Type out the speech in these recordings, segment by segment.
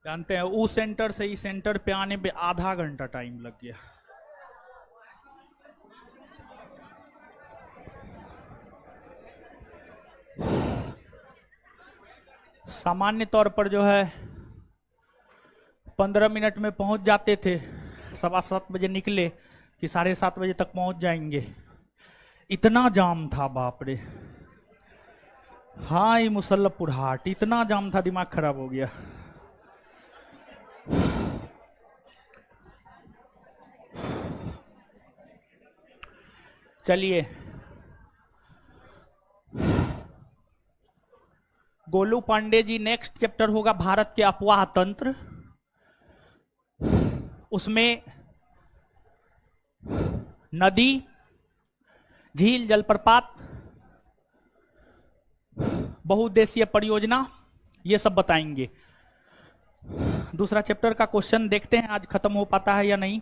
जानते हैं उस सेंटर से इस सेंटर पे आने पे आधा घंटा टाइम लग गया। सामान्य तौर पर जो है 15 मिनट में पहुंच जाते थे, 7:15 बजे निकले कि 7:30 बजे तक पहुंच जाएंगे। इतना जाम था, बाप रे। हाँ, ये मुसल्लपुर हाट, इतना जाम था, दिमाग खराब हो गया। चलिए, गोलू पांडे जी, नेक्स्ट चैप्टर होगा भारत के अफवाह तंत्र। उसमें नदी, झील, जलप्रपात, बहुउद्देशीय परियोजना, ये सब बताएंगे। दूसरा चैप्टर का क्वेश्चन देखते हैं आज खत्म हो पाता है या नहीं।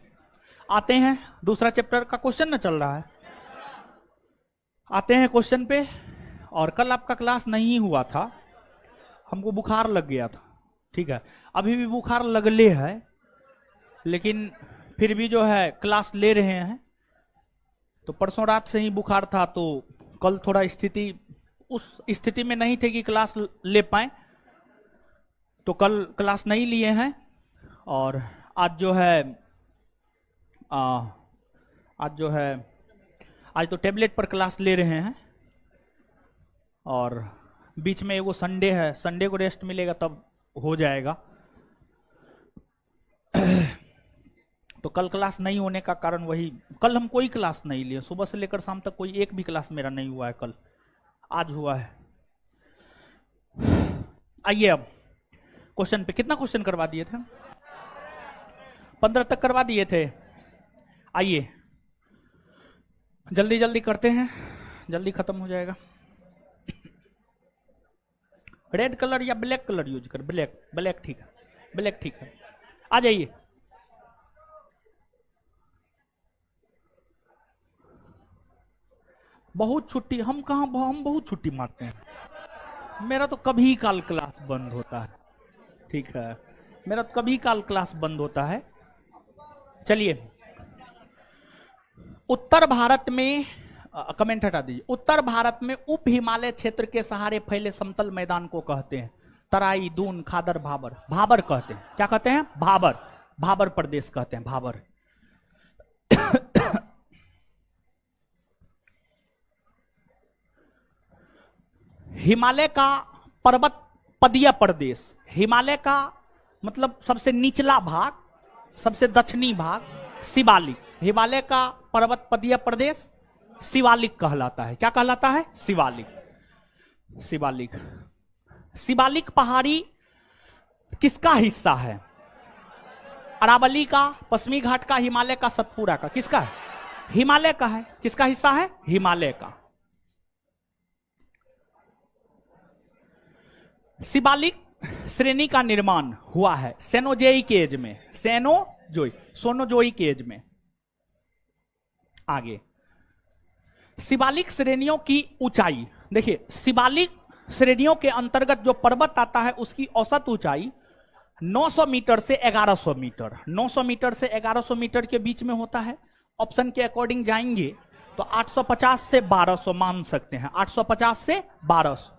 आते हैं, दूसरा चैप्टर का क्वेश्चन न चल रहा है, आते हैं क्वेश्चन पे। और कल आपका क्लास नहीं हुआ था, हमको बुखार लग गया था, ठीक है। अभी भी बुखार लगले है, लेकिन फिर भी जो है क्लास ले रहे हैं। तो परसों रात से ही बुखार था, तो कल थोड़ा स्थिति उस स्थिति में नहीं थे कि क्लास ले पाए, तो कल क्लास नहीं लिए हैं। और आज जो है आज तो टेबलेट पर क्लास ले रहे हैं। और बीच में एगो संडे है, संडे को रेस्ट मिलेगा तब हो जाएगा। तो कल क्लास नहीं होने का कारण वही, कल हम कोई क्लास नहीं लिए, सुबह से लेकर शाम तक कोई एक भी क्लास मेरा नहीं हुआ है कल, आज हुआ है। आइए अब क्वेश्चन पे। कितना क्वेश्चन करवा दिए थे? 15 तक करवा दिए थे। आइए जल्दी जल्दी करते हैं, जल्दी खत्म हो जाएगा। रेड कलर या ब्लैक कलर यूज कर? ब्लैक, ब्लैक ठीक है, ब्लैक ठीक है। आ जाइए। बहुत छुट्टी, हम कहाँ, हम बहुत छुट्टी मारते हैं। मेरा तो कभी काल क्लास बंद होता है, ठीक है, मेरा तो कभी काल क्लास बंद होता है। चलिए, उत्तर भारत में, कमेंट हटा दीजिए, उत्तर भारत में उप हिमालय क्षेत्र के सहारे फैले समतल मैदान को कहते हैं तराई, दून, खादर, भाबर। भाबर कहते हैं, क्या कहते हैं? भाबर, भाबर प्रदेश कहते हैं, भाबर। हिमालय का पर्वत पदीय प्रदेश, हिमालय का मतलब सबसे निचला भाग, सबसे दक्षिणी भाग शिवालिक, हिमालय का पर्वत पदीय प्रदेश शिवालिक कहलाता है। क्या कहलाता है? शिवालिक। शिवालिक, शिवालिक पहाड़ी किसका हिस्सा है? अरावली का, पश्चिमी घाट का, हिमालय का, सतपुरा का? किसका है? हिमालय का है। किसका हिस्सा है? हिमालय का। शिवालिक श्रेणी का निर्माण हुआ है सेनोजोइक एज में, सोनोजोइक एज में। आगे, शिवालिक श्रेणियों की ऊंचाई देखिए, शिवालिक श्रेणियों के अंतर्गत जो पर्वत आता है उसकी औसत ऊंचाई 900 मीटर से 1100 मीटर, 900 मीटर से 1100 मीटर के बीच में होता है। ऑप्शन के अकॉर्डिंग जाएंगे तो 850 से 1200 मान सकते हैं, 850 से 1200।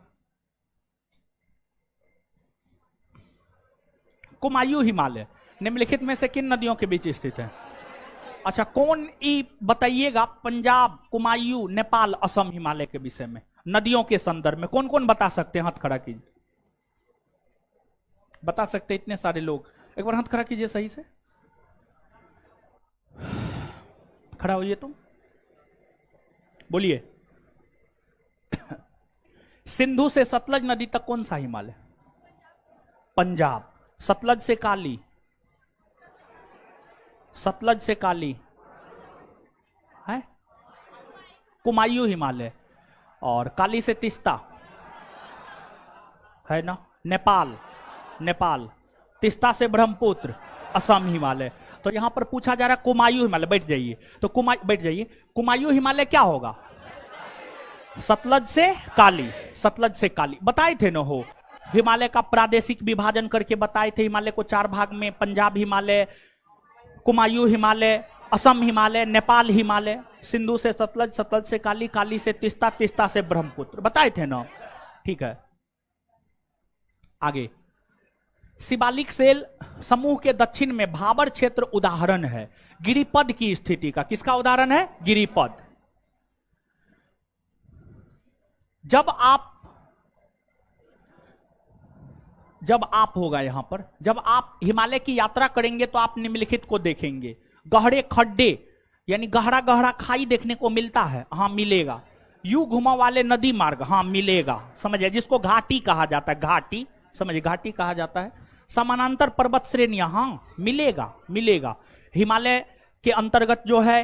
कुमायूं हिमालय निम्नलिखित में से किन नदियों के बीच स्थित है? अच्छा, कौन ई बताइएगा? पंजाब, कुमायूं, नेपाल, असम हिमालय के विषय में नदियों के संदर्भ में कौन कौन बता सकते हैं? हाथ खड़ा कीजिए। बता सकते इतने सारे लोग, एक बार हाथ खड़ा कीजिए सही से। खड़ा होइए तुम, बोलिए। सिंधु से सतलज नदी तक कौन सा हिमालय? पंजाब। सतलज से काली, सतलज से काली है कुमायूं हिमालय, और काली से तिस्ता है ना, नेपाल, नेपाल। तिस्ता से ब्रह्मपुत्र, असम हिमालय। तो यहां पर पूछा जा रहा है कुमायूं हिमालय, बैठ जाइए। तो बैठ जाइए, कुमायूं हिमालय क्या होगा? सतलज से काली, सतलज से काली बताए थे ना हो। हिमालय का प्रादेशिक विभाजन करके बताए थे, हिमालय को 4 भाग में, पंजाब हिमालय, कुमायूं हिमालय, असम हिमालय, नेपाल हिमालय, सिंधु से सतलज, सतलज से काली, काली से तिस्ता, तिस्ता से ब्रह्मपुत्र, बताए थे ना। ठीक है, आगे। शिवालिक सेल समूह के दक्षिण में भाबर क्षेत्र उदाहरण है गिरिपद की स्थिति का। किसका उदाहरण है? गिरिपद। जब आप होगा यहां पर, जब आप हिमालय की यात्रा करेंगे तो आप निम्नलिखित को देखेंगे। गहरे खड्डे यानी गहरा गहरा खाई देखने को मिलता है, हाँ मिलेगा। यू घुमा वाले नदी मार्ग, हाँ मिलेगा, समझिए, जिसको घाटी कहा जाता है, घाटी, समझिए घाटी कहा जाता है। समानांतर पर्वत श्रेणियां, हाँ मिलेगा, मिलेगा। हिमालय के अंतर्गत जो है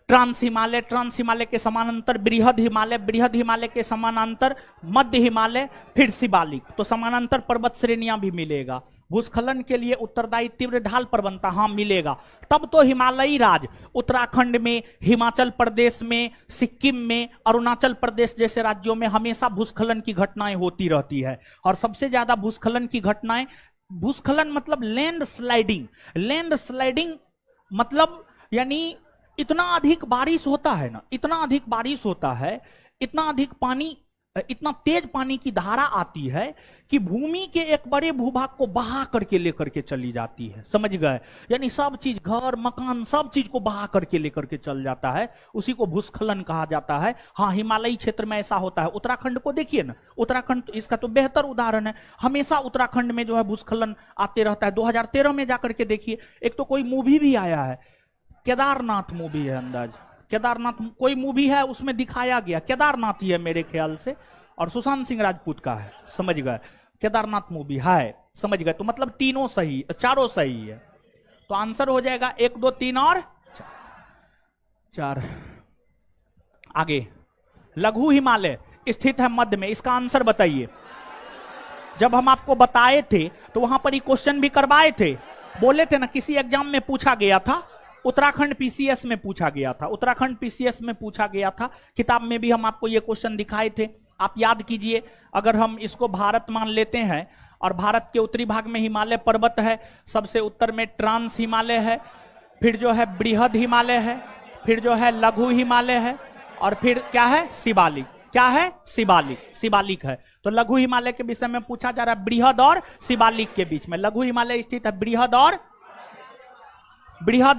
ट्रांस हिमालय, ट्रांस हिमालय के समानांतर बृहद हिमालय, बृहद हिमालय के समानांतर मध्य हिमालय, फिर शिवालिक, तो समानांतर पर्वत श्रेणियां भी मिलेगा। भूस्खलन के लिए उत्तरदायी तीव्र ढाल प्रवणता, हाँ मिलेगा। तब तो हिमालयी राज्य उत्तराखंड में, हिमाचल प्रदेश में, सिक्किम में, अरुणाचल प्रदेश जैसे राज्यों में हमेशा भूस्खलन की घटनाएं होती रहती है। और सबसे ज्यादा भूस्खलन की घटनाएं, भूस्खलन मतलब लैंड स्लाइडिंग, लैंड स्लाइडिंग मतलब यानी इतना अधिक बारिश होता है ना, इतना अधिक बारिश होता है, इतना अधिक पानी, इतना तेज पानी की धारा आती है कि भूमि के एक बड़े भूभाग को बहा करके लेकर के चली जाती है, समझ गए। यानी सब चीज, घर मकान, सब चीज को बहा करके लेकर के चल जाता है, उसी को भूस्खलन कहा जाता है। हाँ, हिमालयी क्षेत्र में ऐसा होता है। उत्तराखंड को देखिए ना, उत्तराखंड इसका तो बेहतर उदाहरण है। हमेशा उत्तराखंड में जो है भूस्खलन आते रहता है। 2013 में जाकर के देखिए, एक तो कोई मूवी भी आया है, केदारनाथ मूवी है, अंदाज केदारनाथ कोई मूवी है, उसमें दिखाया गया, केदारनाथ ही है मेरे ख्याल से, और सुशांत सिंह राजपूत का है, समझ गए, केदारनाथ मूवी है, समझ गए। तो मतलब तीनों सही, चारों सही है। तो आंसर हो जाएगा 1 2 3 और 4। आगे, लघु हिमालय स्थित है मध्य में, इसका आंसर बताइए। जब हम आपको बताए थे तो वहां पर ही क्वेश्चन भी करवाए थे, बोले थे ना, किसी एग्जाम में पूछा गया था, उत्तराखंड पीसीएस में पूछा गया था, उत्तराखंड पीसीएस में पूछा गया था। किताब में भी हम आपको ये क्वेश्चन दिखाए थे, आप याद कीजिए। अगर हम इसको भारत मान लेते हैं और भारत के उत्तरी भाग में हिमालय पर्वत है, सबसे उत्तर में ट्रांस हिमालय है, फिर जो है बृहद हिमालय है, फिर जो है लघु हिमालय है, और फिर क्या है? शिवालिक। क्या है? शिवालिक, शिवालिक है। तो लघु हिमालय के विषय में पूछा जा रहा है, बृहद और शिवालिक के बीच में। लघु हिमालय स्थित है बृहद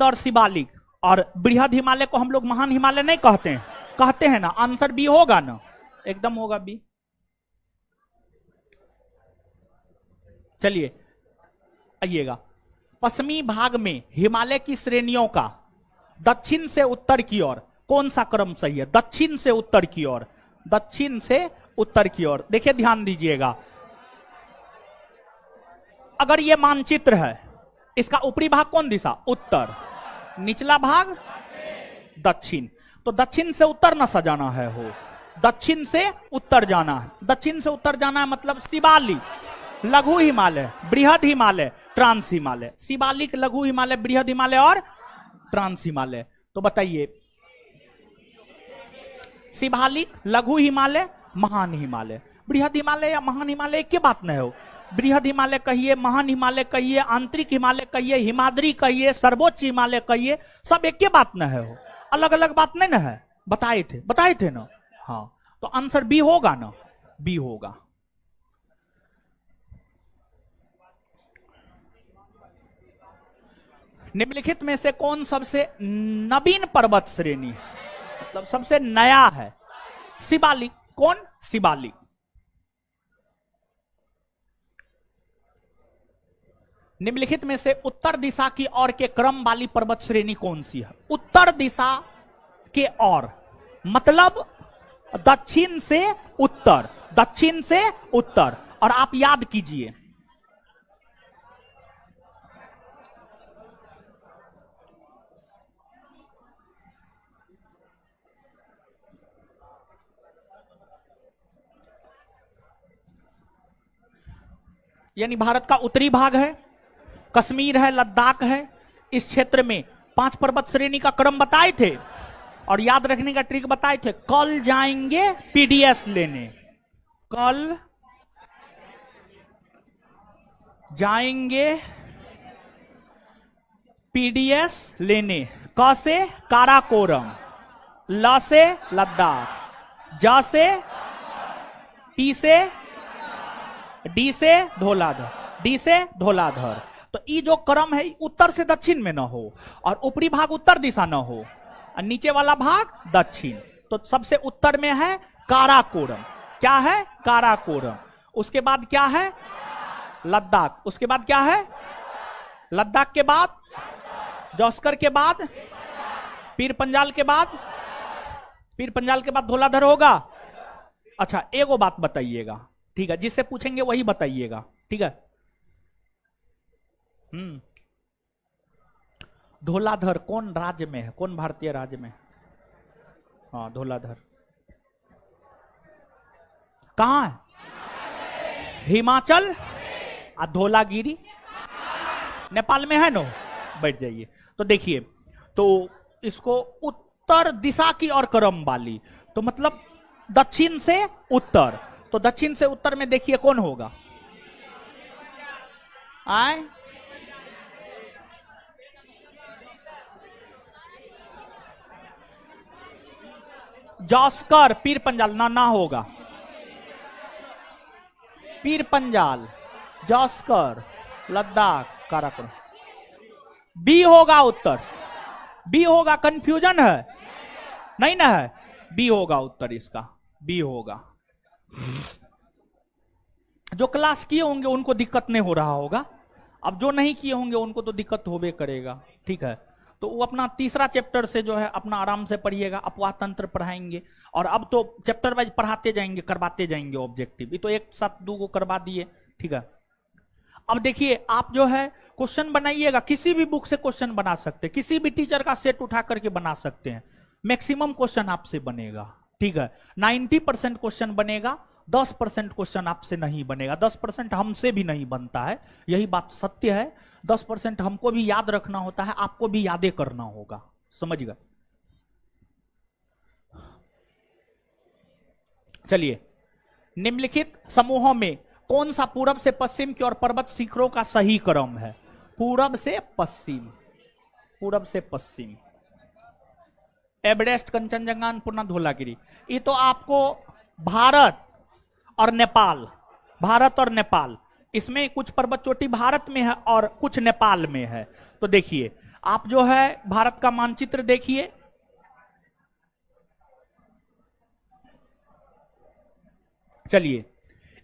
और शिवालिक। और बृहद हिमालय को हम लोग महान हिमालय नहीं कहते हैं, कहते हैं ना। आंसर बी होगा ना, एकदम होगा बी। चलिए आइएगा, पश्चिमी भाग में हिमालय की श्रेणियों का दक्षिण से उत्तर की ओर कौन सा क्रम सही है? दक्षिण से उत्तर की ओर, दक्षिण से उत्तर की ओर। देखिए ध्यान दीजिएगा, अगर ये मानचित्र है, इसका ऊपरी भाग कौन दिशा? उत्तर, निचला भाग दक्षिण। तो दक्षिण से उत्तर न सजाना है, हो दक्षिण से उत्तर जाना है। दक्षिण से उत्तर जाना है मतलब शिवालिक, लघु हिमालय, बृहद हिमालय, ट्रांस हिमालय। शिवालिक, लघु हिमालय, बृहद हिमालय और ट्रांस हिमालय। तो बताइए, शिवालिक, लघु हिमालय, महान हिमालय। बृहद हिमालय या महान हिमालय एक बात नहीं हो। बृहद हिमालय कहिए, महान हिमालय कहिए, आंतरिक हिमालय कहिए, हिमाद्री कहिए, सर्वोच्च हिमालय कहिए, सब एक बात न है, हो अलग अलग बात नहीं ना है। बताए थे ना। हाँ, तो आंसर बी होगा ना, बी होगा। निम्नलिखित में से कौन सबसे नवीन पर्वत श्रेणी है, मतलब सबसे नया है? शिवालिक। कौन? शिवालिक। निम्नलिखित में से उत्तर दिशा की ओर के क्रम वाली पर्वत श्रेणी कौन सी है? उत्तर दिशा के ओर मतलब दक्षिण से उत्तर, दक्षिण से उत्तर। और आप याद कीजिए, यानी भारत का उत्तरी भाग है, कश्मीर है, लद्दाख है, इस क्षेत्र में 5 पर्वत श्रेणी का क्रम बताए थे और याद रखने का ट्रिक बताए थे। कल जाएंगे पीडीएस लेने, कल जाएंगे पीडीएस लेने। क से काराकोरम, ल से लद्दाख, ज से पी से डी से धौलाधर, डी से धौलाधर। तो ये जो क्रम है उत्तर से दक्षिण में न हो और ऊपरी भाग उत्तर दिशा न हो और नीचे वाला भाग दक्षिण। तो सबसे उत्तर में है काराकोरम। क्या है? काराकोरम। उसके बाद क्या है? लद्दाख। उसके बाद क्या है? लद्दाख के बाद जौस्कर के बाद पीर पंजाल के बाद, पीर पंजाल के बाद धौलाधर होगा। अच्छा एगो बात बताइएगा, ठीक है, जिससे पूछेंगे वही बताइएगा, ठीक है। धौलाधर कौन राज्य में है? कौन भारतीय राज्य में? हाँ धौलाधर कहां है? हिमाचल। और धौलागिरी नेपाल में है नो। बैठ जाइए। तो देखिए, तो इसको उत्तर दिशा की और क्रम वाली, तो मतलब दक्षिण से उत्तर। तो दक्षिण से उत्तर में देखिए कौन होगा? आए जौस्कर, पीर पंजाल ना होगा। पीर पंजाल, जौस्कर, लद्दाख, काराकोरम। बी होगा उत्तर। बी होगा। कंफ्यूजन है? नहीं ना है? बी होगा उत्तर इसका। बी होगा। जो क्लास किए होंगे उनको दिक्कत नहीं हो रहा होगा, अब जो नहीं किए होंगे उनको तो दिक्कत होबे करेगा, ठीक है। तो वो अपना तीसरा चैप्टर से जो है अपना आराम से पढ़िएगा। अपवाह तंत्र पढ़ाएंगे और अब तो चैप्टर वाइज पढ़ाते जाएंगे, करवाते जाएंगे ऑब्जेक्टिव। ये तो एक साथ दो को करवा दिए, ठीक है। अब देखिए, आप जो है क्वेश्चन बनाइएगा, किसी भी बुक से क्वेश्चन बना सकते हैं, किसी भी टीचर का सेट उठा करके बना सकते हैं। मैक्सिमम क्वेश्चन आपसे बनेगा, ठीक है। 90% क्वेश्चन बनेगा, 10% क्वेश्चन आपसे नहीं बनेगा। 10% हमसे भी नहीं बनता है, यही बात सत्य है। 10% हमको भी याद रखना होता है, आपको भी यादें करना होगा, समझ गए। चलिए, निम्नलिखित समूहों में कौन सा पूरब से पश्चिम की ओर पर्वत शिखरों का सही क्रम है? पूरब से पश्चिम, पूरब से पश्चिम। एवरेस्ट, कंचनजंगा, अन्नपूर्णा, धौलागिरी। ये तो आपको भारत और नेपाल, भारत और नेपाल, इसमें कुछ पर्वत चोटी भारत में है और कुछ नेपाल में है। तो देखिए, आप जो है भारत का मानचित्र देखिए, चलिए,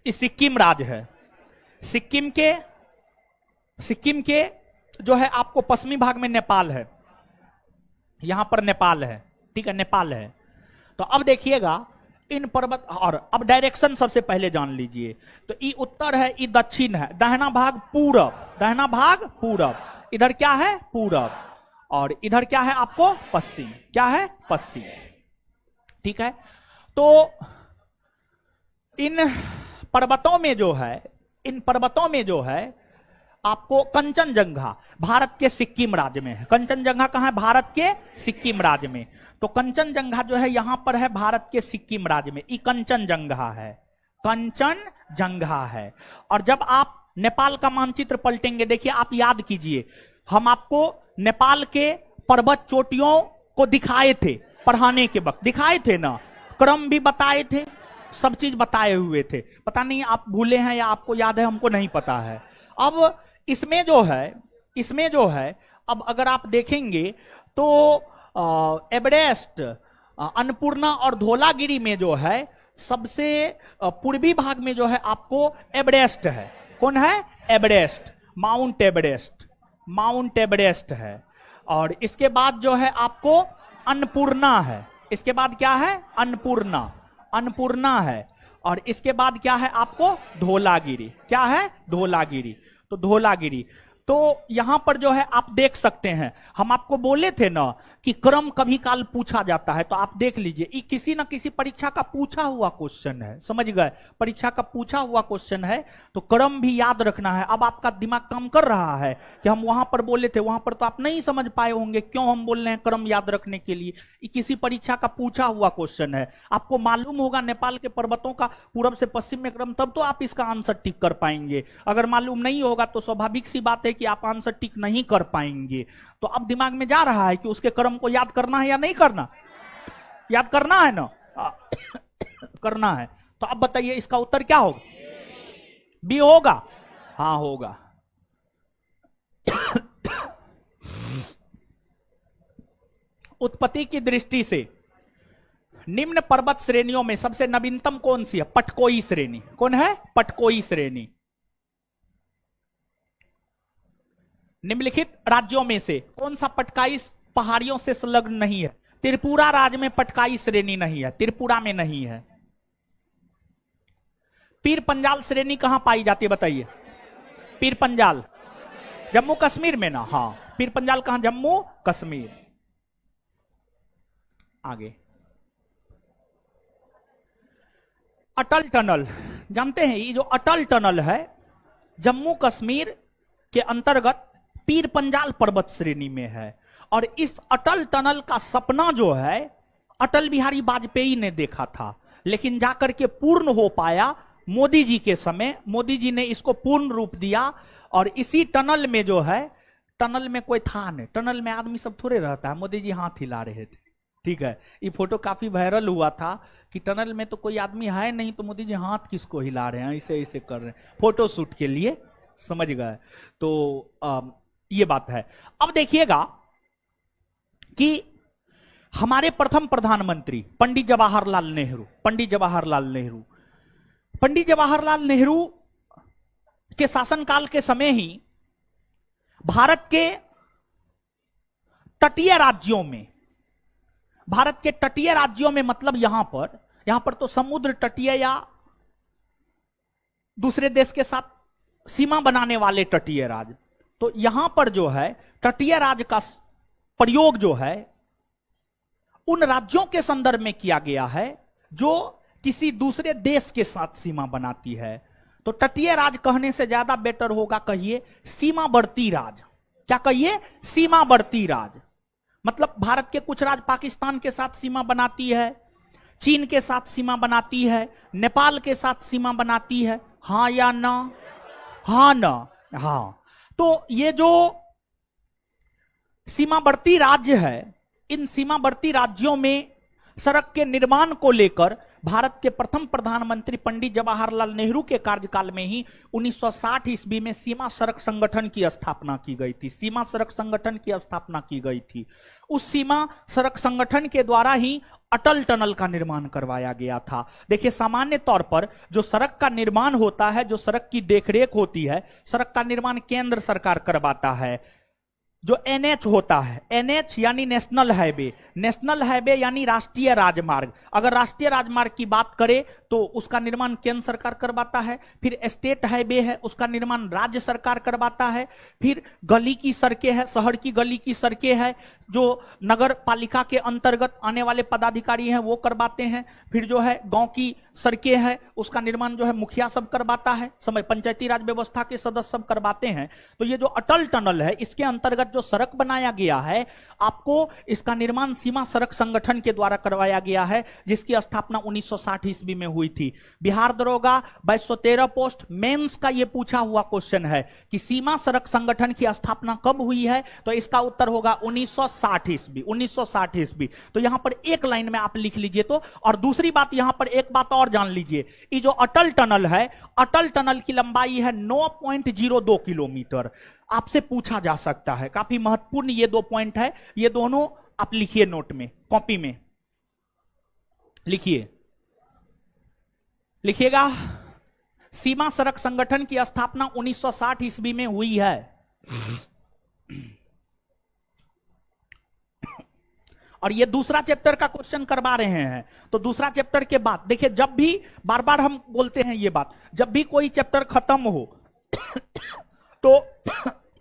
इस सिक्किम राज्य है। सिक्किम के जो है आपको पश्चिमी भाग में नेपाल है, यहां पर नेपाल है, ठीक है, नेपाल है। तो अब देखिएगा इन पर्वत, और अब डायरेक्शन सबसे पहले जान लीजिए। तो ई उत्तर है, ई दक्षिण है, दाहिना भाग पूरब, दाहिना भाग पूरब, इधर क्या है? पूरब, और इधर क्या है आपको? पश्चिम। क्या है? पश्चिम, ठीक है। तो इन पर्वतों में जो है, इन पर्वतों में जो है आपको कंचनजंगा भारत के सिक्किम राज्य में है। कंचनजंगा कहां है? भारत के सिक्किम राज्य में। तो कंचनजंगा जो है यहां पर है भारत के सिक्किम राज्य में। ये कंचनजंगा है, कंचनजंगा है। और जब आप नेपाल का मानचित्र पलटेंगे, देखिए आप याद कीजिए, हम आपको नेपाल के पर्वत चोटियों को दिखाए थे, पढ़ाने के वक्त दिखाए थे ना, क्रम भी बताए थे, सब चीज बताए हुए थे। पता नहीं आप भूले हैं या आपको याद है, हमको नहीं पता है। अब इसमें जो है अब अगर आप देखेंगे तो एवरेस्ट, अन्नपूर्णा और धौलागिरी में जो है सबसे पूर्वी भाग में जो है आपको एवरेस्ट है। कौन है? Everest, mount Everest, mount Everest है। और इसके बाद जो है आपको अन्नपूर्णा है। इसके बाद क्या है? अन्नपूर्णा, अन्नपूर्णा है। और इसके बाद क्या है आपको? धौलागिरी। क्या है? धौलागिरी। तो धौलागिरी, तो यहां पर जो है आप देख सकते हैं, हम आपको बोले थे ना कि क्रम कभी काल पूछा जाता है, तो आप देख लीजिए ये किसी ना किसी परीक्षा का पूछा हुआ क्वेश्चन है, समझ गए, परीक्षा का पूछा हुआ क्वेश्चन है, तो क्रम भी याद रखना है। अब आपका दिमाग काम कर रहा है कि हम वहां पर बोले थे, वहां पर तो आप नहीं समझ पाए होंगे क्यों हम बोल रहे हैं क्रम याद रखने के लिए। ये किसी परीक्षा का पूछा हुआ क्वेश्चन है, आपको मालूम होगा नेपाल के पर्वतों का पूरब से पश्चिम में क्रम, तब तो आप इसका आंसर टिक कर पाएंगे। अगर मालूम नहीं होगा तो स्वाभाविक सी बात है कि आप आंसर टिक नहीं कर पाएंगे। तो अब दिमाग में जा रहा है कि उसके क्रम को याद करना है या नहीं करना, याद करना है ना करना है। तो अब बताइए इसका उत्तर क्या होगा, बी होगा, हाँ होगा। उत्पत्ति की दृष्टि से निम्न पर्वत श्रेणियों में सबसे नवीनतम कौन सी है, पटकोई श्रेणी। कौन है, पटकोई श्रेणी। निम्नलिखित राज्यों में से कौन सा पटकाई पहाड़ियों से संलग्न नहीं है। त्रिपुरा राज्य में पटकाई श्रेणी नहीं है, त्रिपुरा में नहीं है। पीर पंजाल श्रेणी कहां पाई जाती है बताइए, पीर पंजाल जम्मू कश्मीर में ना, हाँ पीर पंजाल कहां, जम्मू कश्मीर। आगे अटल टनल, जानते हैं ये जो अटल टनल है जम्मू कश्मीर के अंतर्गत पीर पंजाल पर्वत श्रेणी में है। और इस अटल टनल का सपना जो है अटल बिहारी वाजपेयी ने देखा था, लेकिन जाकर के पूर्ण हो पाया मोदी जी के समय। मोदी जी ने इसको पूर्ण रूप दिया और इसी टनल में जो है, टनल में कोई था नहीं, टनल में आदमी सब थोड़े रहता है, मोदी जी हाथ हिला रहे थे, ठीक है। ये फोटो काफी वायरल हुआ था कि टनल में तो कोई आदमी है नहीं, तो मोदी जी हाथ किसको हिला रहे हैं, ऐसे ऐसे कर रहे हैं फोटो शूट के लिए, समझ गए। तो ये बात है। अब देखिएगा कि हमारे प्रथम प्रधानमंत्री पंडित जवाहरलाल नेहरू, पंडित जवाहरलाल नेहरू, पंडित जवाहरलाल नेहरू के शासनकाल के समय ही भारत के तटीय राज्यों में, भारत के तटीय राज्यों में मतलब यहां पर तो समुद्र तटीय या दूसरे देश के साथ सीमा बनाने वाले तटीय राज्य, तो यहां पर जो है तटीय राज्य का प्रयोग जो है उन राज्यों के संदर्भ में किया गया है जो किसी दूसरे देश के साथ सीमा बनाती है। तो तटीय राज्य कहने से ज्यादा बेटर होगा कहिए सीमावर्ती राज्य। क्या कहिए, सीमावर्ती राज्य। मतलब भारत के कुछ राज्य पाकिस्तान के साथ सीमा बनाती है, चीन के साथ सीमा बनाती है, नेपाल के साथ सीमा बनाती है, हाँ या ना, हाँ ना, हाँ। तो ये जो सीमावर्ती राज्य है, इन सीमावर्ती राज्यों में सड़क के निर्माण को लेकर भारत के प्रथम प्रधानमंत्री पंडित जवाहरलाल नेहरू के कार्यकाल में ही 1960 ईस्वी में सीमा सड़क संगठन की स्थापना की गई थी। सीमा सड़क संगठन की स्थापना की गई थी। उस सीमा सड़क संगठन के द्वारा ही अटल टनल का निर्माण करवाया गया था। देखिए सामान्य तौर पर जो सड़क का निर्माण होता है, जो सड़क की देखरेख होती है, सड़क का निर्माण केंद्र सरकार करवाता है। जो एनएच होता है, एनएच यानी नेशनल हाईवे, नेशनल हाईवे यानी राष्ट्रीय राजमार्ग, अगर राष्ट्रीय राजमार्ग की बात करें तो उसका निर्माण केंद्र सरकार करवाता है। फिर स्टेट हाईवे है, उसका निर्माण राज्य सरकार करवाता है। फिर गली की सड़कें है, शहर की गली की सड़कें है, जो नगर पालिका के अंतर्गत आने वाले पदाधिकारी हैं वो करवाते हैं। फिर जो है गांव की सड़कें है, उसका निर्माण जो है मुखिया सब करवाता है, समय पंचायती राज व्यवस्था के सदस्य सब करवाते हैं। तो ये जो अटल टनल है, इसके अंतर्गत जो सड़क बनाया गया है, आपको इसका निर्माण सीमा सड़क संगठन के द्वारा करवाया गया है, जिसकी स्थापना 1960 ईस्वी में हुई थी। बिहार दरोगा 2213 पोस्ट मेंस का यह पूछा हुआ क्वेश्चन है कि सीमा सड़क संगठन की स्थापना कब हुई है, तो इसका उत्तर होगा 1960 ईस्वी, 1960 ईस्वी। तो यहां पर एक लाइन में आप लिख लीजिए तो। और दूसरी बात, यहां पर एक बात और जान लीजिए, ये जो अटल टनल है, अटल टनल की लंबाई है 9.02 किलोमीटर। आपसे पूछा जा सकता है, काफी महत्वपूर्ण ये दो पॉइंट है, ये दोनों आप लिखिए नोट में, कॉपी में लिखिए, लिखिएगा। सीमा सड़क संगठन की स्थापना 1960 ईस्वी में हुई है। और ये दूसरा चैप्टर का क्वेश्चन करवा रहे हैं। तो दूसरा चैप्टर के बाद देखिए, जब भी बार बार हम बोलते हैं ये बात, जब भी कोई चैप्टर खत्म हो तो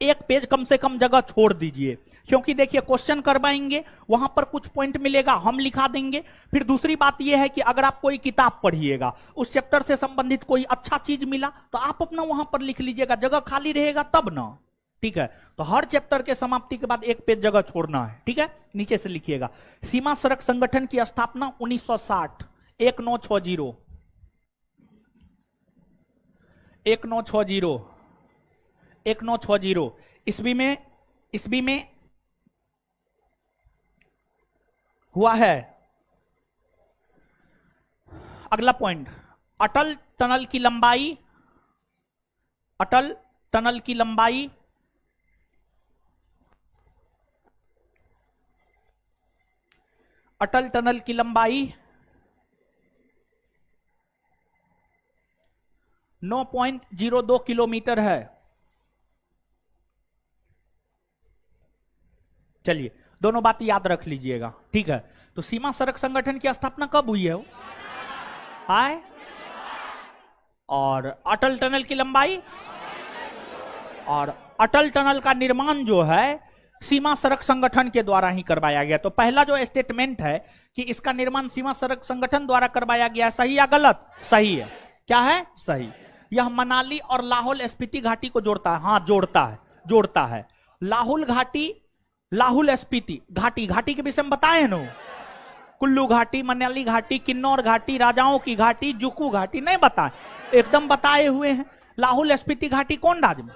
एक पेज कम से कम जगह छोड़ दीजिए, क्योंकि देखिए क्वेश्चन करवाएंगे, वहां पर कुछ पॉइंट मिलेगा, हम लिखा देंगे। फिर दूसरी बात यह है कि अगर आप कोई किताब पढ़िएगा, उस चैप्टर से संबंधित कोई अच्छा चीज मिला तो आप अपना वहां पर लिख लीजिएगा, जगह खाली रहेगा तब ना। ठीक है, तो हर चैप्टर के समाप्ति के बाद एक पेज जगह छोड़ना है। ठीक है, नीचे से लिखिएगा। सीमा सड़क संगठन की स्थापना 1960, 1960 1960 ईस्वी में हुआ है। अगला पॉइंट, अटल टनल की लंबाई, अटल टनल की लंबाई 9.02 किलोमीटर है। चलिए, दोनों बात याद रख लीजिएगा। ठीक है, तो सीमा सड़क संगठन की स्थापना कब हुई है? हाय, और अटल टनल की लंबाई, और अटल टनल का निर्माण जो है सीमा सड़क संगठन के द्वारा ही करवाया गया। तो पहला जो स्टेटमेंट है कि इसका निर्माण सीमा सड़क संगठन द्वारा करवाया गया, सही या गलत? सही है। क्या है? सही। यह मनाली और लाहौल स्पीति घाटी को जोड़ता है। हाँ, जोड़ता है। लाहौल घाटी, लाहौल स्पीति घाटी, घाटी के विषय में बताए हैं ना, कुल्लू घाटी, मनाली घाटी, किन्नौर घाटी, राजाओं की घाटी, जुकू घाटी, नहीं बताए? एकदम बताए हुए हैं। लाहौल स्पीति घाटी कौन राज्य में?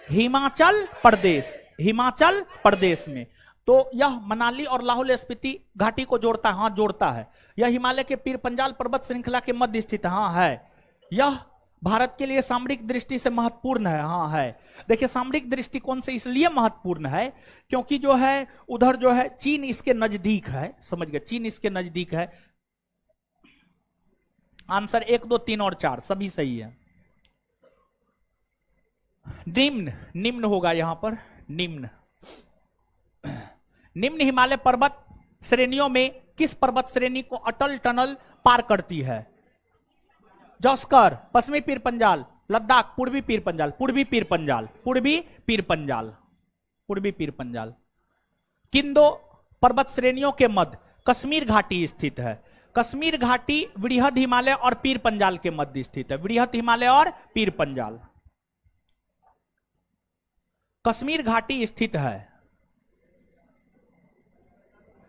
हिमाचल प्रदेश, हिमाचल प्रदेश में। तो यह मनाली और लाहौल स्पीति घाटी को जोड़ता है। हाँ, जोड़ता है। यह हिमालय के पीर पंजाल पर्वत श्रृंखला के मध्य स्थित है। हाँ, है। यह भारत के लिए सामरिक दृष्टि से महत्वपूर्ण है। हाँ, है। देखिए, सामरिक दृष्टिकोण से इसलिए महत्वपूर्ण है क्योंकि जो है उधर जो है चीन इसके नजदीक है। समझ गए? चीन इसके नजदीक है। आंसर 1, 2, 3 और 4 सभी सही है। निम्न होगा यहां पर। निम्न हिमालय पर्वत श्रेणियों में किस पर्वत श्रेणी को अटल टनल पार करती है? जौस्कर, पश्चिमी पीर पंजाल, लद्दाख, पूर्वी पीर पंजाल। किन दो पर्वत श्रेणियों के मध्य कश्मीर घाटी स्थित है? कश्मीर घाटी वृहद हिमालय और पीर पंजाल के मध्य स्थित है। वृहद हिमालय और पीर पंजाल। कश्मीर घाटी स्थित है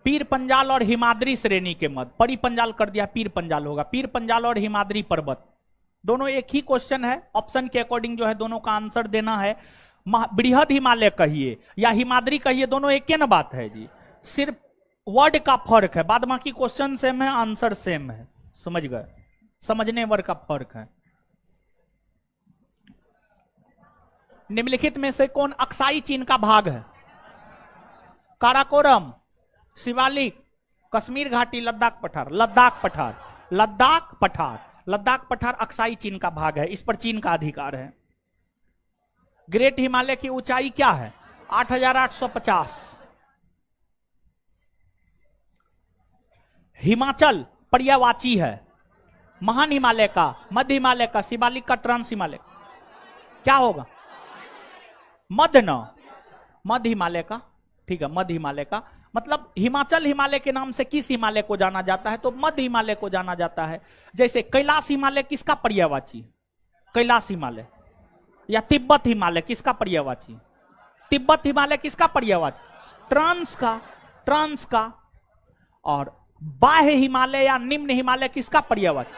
पीर पंजाल और हिमाद्री श्रेणी के मध्य। परी पंजाल कर दिया, पीर पंजाल होगा। पीर पंजाल और हिमाद्री पर्वत दोनों एक ही क्वेश्चन है। ऑप्शन के अकॉर्डिंग जो है दोनों का आंसर देना है। बृहद हिमालय कहिए या हिमाद्री कहिए, दोनों एक ही ना बात है जी, सिर्फ वर्ड का फर्क है। बाद बाकी क्वेश्चन सेम है, आंसर सेम है। समझ गए? समझने वर्ड का फर्क है। निम्नलिखित में से कौन अक्साई चीन का भाग है? काराकोरम, शिवालिक, कश्मीर घाटी, लद्दाख पठार अक्साई चीन का भाग है। इस पर चीन का अधिकार है। ग्रेट हिमालय की ऊंचाई क्या है? 8,850। हिमाचल पर्यायवाची है। महान हिमालय का, मध्य हिमालय का, शिवालिक का, ट्रांस हिमालय क्या होगा? मध्य हिमालय का। ठीक है, मध्य हिमालय का। मतलब हिमाचल हिमालय के नाम से किस हिमालय को जाना जाता है? तो मध्य हिमालय को जाना जाता है। जैसे कैलाश हिमालय किसका पर्यायवाची? कैलाश हिमालय। या तिब्बत हिमालय किसका पर्यायवाची? तिब्बत हिमालय किसका पर्यायवाची? ट्रांस का। और बाह्य हिमालय या निम्न हिमालय किसका पर्यायवाची?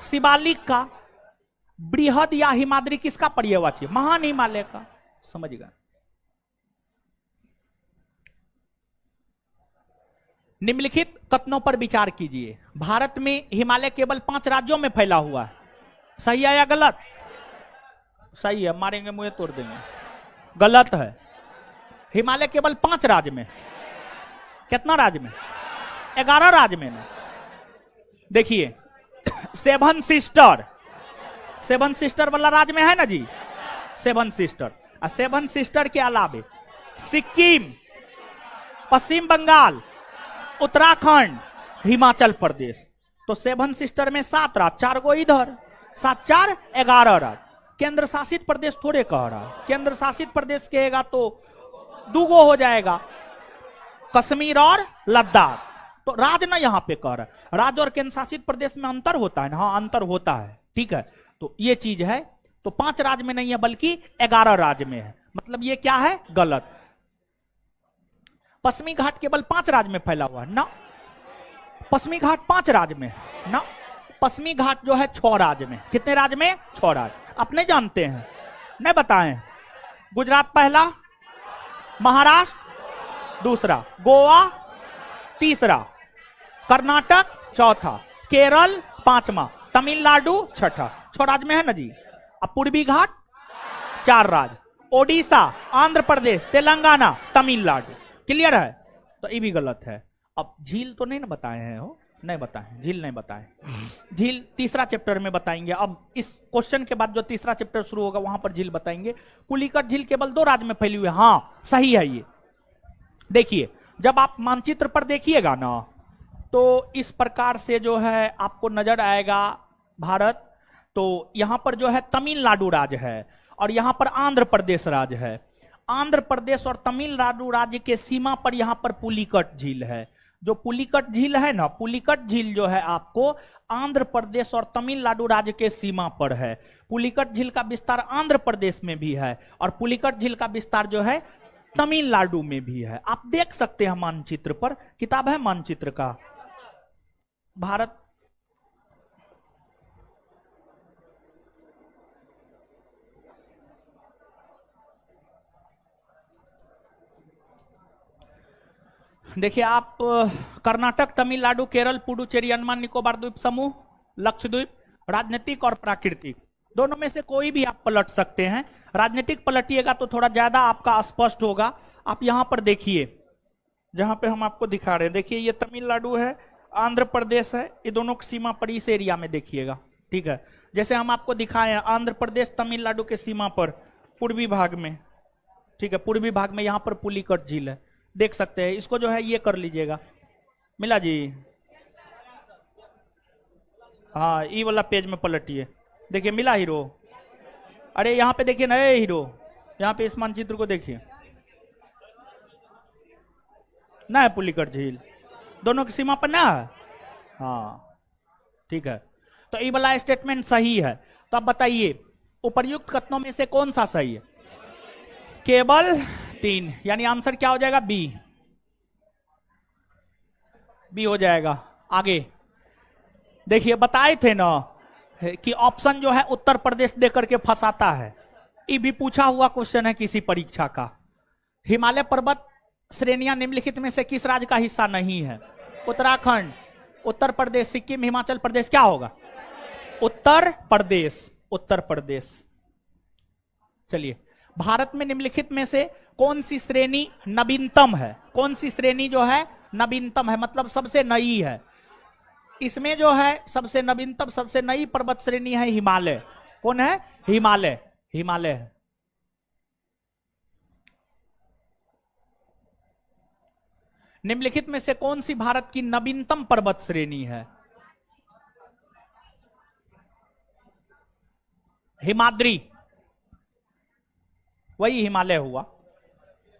शिवालिक का। बृहद या हिमाद्री किसका पर्यायवाची? महान हिमालय का। समझ गए? निम्नलिखित कथनों पर विचार कीजिए। भारत में हिमालय केवल 5 राज्यों में फैला हुआ है। सही है या गलत? सही है, मारेंगे मुझे तोड़ देंगे। गलत है। हिमालय केवल 5 राज्य में। कितना राज्य में? 11 राज्य में ना। देखिए, सेवन सिस्टर वाला राज्य में है ना जी, सेवन सिस्टर के अलावे सिक्किम, पश्चिम बंगाल, उत्तराखंड, हिमाचल प्रदेश। तो सेवन सिस्टर में 7 राज्य, 4 गो इधर, 7 4 11 राज्य। केंद्र शासित प्रदेश थोड़े कह रहा है, केंद्र शासित प्रदेश कहेगा तो दुगो हो जाएगा, कश्मीर और लद्दाख। तो राज ना यहाँ पे कह रहा है, राज्य और केंद्र शासित प्रदेश में अंतर होता है ना, हाँ अंतर होता है, ठीक है। तो ये चीज है, तो 5 राज्य में नहीं है बल्कि 11 राज्य में है, मतलब ये क्या है, गलत। पश्चिमी घाट केवल 5 राज्य में फैला हुआ है ना, पश्चिमी घाट 5 राज्य में है ना, पश्चिमी घाट जो है 6 राज्य में। कितने राज्य में? 6 राज्य। अपने जानते हैं, नहीं बताएं। गुजरात पहला, महाराष्ट्र दूसरा, गोवा तीसरा, कर्नाटक चौथा, केरल 5वां, तमिलनाडु 6ठा। 6 राज्य में है ना जी। अब पूर्वी घाट 4 राज्य, ओडिशा, आंध्र प्रदेश, तेलंगाना, तमिलनाडु। क्लियर है? तो ये भी गलत है। अब झील तो नहीं ना बताए हैं, हो नहीं बताए, झील नहीं बताए। झील तीसरा चैप्टर में बताएंगे। अब इस क्वेश्चन के बाद जो तीसरा चैप्टर शुरू होगा वहां पर झील बताएंगे। पुलिकट झील केवल 2 राज्य में फैली हुई है, हाँ सही है ये। देखिए जब आप मानचित्र पर देखिएगा ना तो इस प्रकार से जो है आपको नजर आएगा भारत। तो यहां पर जो है तमिलनाडु राज्य है और यहां पर आंध्र प्रदेश राज्य है। आंध्र प्रदेश और तमिलनाडु राज्य के सीमा पर यहां पर पुलिकट झील है। जो पुलिकट झील है ना, पुलिकट झील जो है आपको आंध्र प्रदेश और तमिलनाडु राज्य के सीमा पर है। पुलिकट झील का विस्तार आंध्र प्रदेश में भी है और पुलिकट झील का विस्तार जो है तमिलनाडु में भी है। आप देख सकते हैं मानचित्र पर, किताब है मानचित्र का। भारत देखिए आप कर्नाटक, तमिलनाडु, केरल, पुडुचेरी, अंडमान निकोबार द्वीप समूह, लक्षद्वीप, राजनीतिक और प्राकृतिक, दोनों में से कोई भी आप पलट सकते हैं। राजनीतिक पलटिएगा तो थोड़ा ज्यादा आपका स्पष्ट होगा। आप यहां पर देखिए, जहां पे हम आपको दिखा रहे हैं, देखिए ये तमिलनाडु है, आंध्र प्रदेश है, ये दोनों की सीमा पर इस एरिया में देखिएगा, ठीक है। जैसे हम आपको दिखाए हैं आंध्र प्रदेश तमिलनाडु के सीमा पर पूर्वी भाग में, ठीक है, पूर्वी भाग में यहां पर पुलिकट झील है, देख सकते हैं। इसको जो है ये कर लीजिएगा, मिला जी। हाँ ये वाला पेज में पलटिए, देखिए मिला हीरो। अरे यहाँ पे देखिए ना हीरो, यहाँ पे इस मानचित्र को देखिए ना, है पुलिकट झील, दोनों की सीमा पर ना है। हाँ ठीक है, तो ये वाला स्टेटमेंट सही है। तो अब बताइए उपर्युक्त कथनों में से कौन सा सही है? केवल 3, यानी आंसर क्या हो जाएगा? बी, बी हो जाएगा। आगे देखिए बताए थे ना कि ऑप्शन जो है उत्तर प्रदेश देकर के फंसाता है। ये भी पूछा हुआ क्वेश्चन है किसी परीक्षा का। हिमालय पर्वत श्रेणियां निम्नलिखित में से किस राज्य का हिस्सा नहीं है? उत्तराखंड, उत्तर प्रदेश, सिक्किम, हिमाचल प्रदेश। क्या होगा? उत्तर प्रदेश, उत्तर प्रदेश। चलिए भारत में निम्नलिखित में से कौन सी श्रेणी नवीनतम है? कौन सी श्रेणी जो है नवीनतम है, मतलब सबसे नई है? इसमें जो है सबसे नवीनतम, सबसे नई पर्वत श्रेणी है हिमालय। कौन है? हिमालय, हिमालय है। निम्नलिखित में से कौन सी भारत की नवीनतम पर्वत श्रेणी है? हिमाद्री, वही हिमालय हुआ,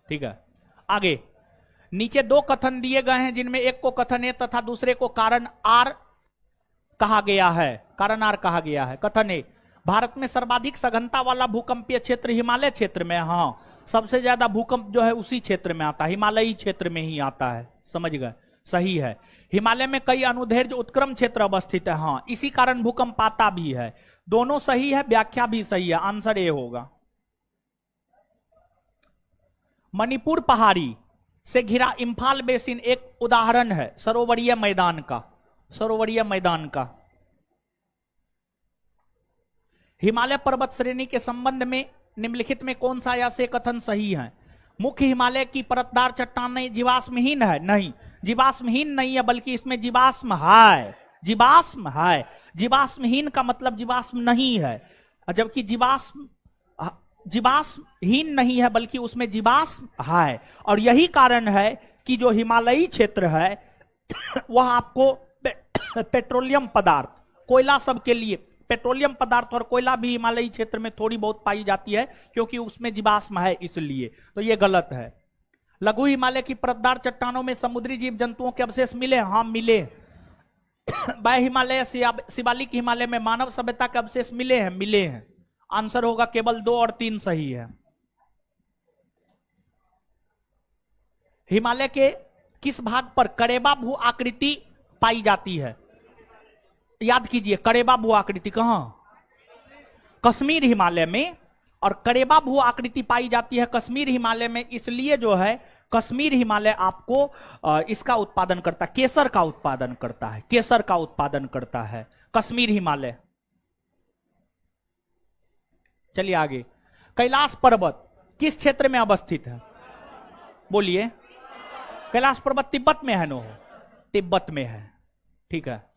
ठीक है। आगे नीचे 2 कथन दिए गए हैं जिनमें एक को कथन ए तथा दूसरे को कारण आर कहा गया है। कारण आर कहा गया है। कथन ए, भारत में सर्वाधिक सघनता वाला भूकंपीय क्षेत्र हिमालय क्षेत्र में। हाँ, सबसे ज्यादा भूकंप जो है उसी क्षेत्र में आता है, हिमालयी क्षेत्र में ही आता है। समझ गए? सही है। हिमालय में कई अनुदैर्घ्य उत्क्रम क्षेत्र अवस्थित है। हाँ, इसी कारण भूकंप आता भी है। दोनों सही है, व्याख्या भी सही है। आंसर ए होगा। मणिपुर पहाड़ी से घिरा इंफाल बेसिन एक उदाहरण है सरोवरीय मैदान का। सरोवरीय मैदान का। हिमालय पर्वत श्रेणी के संबंध में निम्नलिखित में कौन सा या से कथन सही है? मुख्य हिमालय की परतदार चट्टानें जीवाश्महीन है? नहीं, जीवाश्महीन नहीं है, बल्कि इसमें जीवाश्म है। जीवाश्म है। जीवाश्महीन का मतलब जीवाश्म नहीं है, जबकि जीवाश्महीन नहीं है, बल्कि उसमें जीवाश्म है। और यही कारण है कि जो हिमालयी क्षेत्र है वह आपको पेट्रोलियम पदार्थ, कोयला सब के लिए पेट्रोलियम पदार्थ और कोयला भी हिमालयी क्षेत्र में थोड़ी बहुत पाई जाती है, क्योंकि उसमें जीवाश्म है इसलिए, तो ये गलत है। लघु हिमालय की परतदार चट्टानों में समुद्री जीव जंतुओं के अवशेष मिले, हाँ मिले। बाह्य हिमालय शिवालिक हिमालय में मानव सभ्यता के अवशेष मिले हैं, मिले हैं। आंसर होगा केवल 2 और 3 सही है। हिमालय के किस भाग पर करेबा भू आकृति पाई जाती है? याद कीजिए, करेबा भू आकृति कहां? कश्मीर हिमालय में। और करेबा भू आकृति पाई जाती है कश्मीर हिमालय में, इसलिए जो है कश्मीर हिमालय आपको इसका उत्पादन करता है, केसर का उत्पादन करता है, केसर का उत्पादन करता है कश्मीर हिमालय। चलिए आगे। कैलाश पर्वत किस क्षेत्र में अवस्थित है? बोलिए। कैलाश पर्वत तिब्बत में है नो? तिब्बत में है, ठीक है।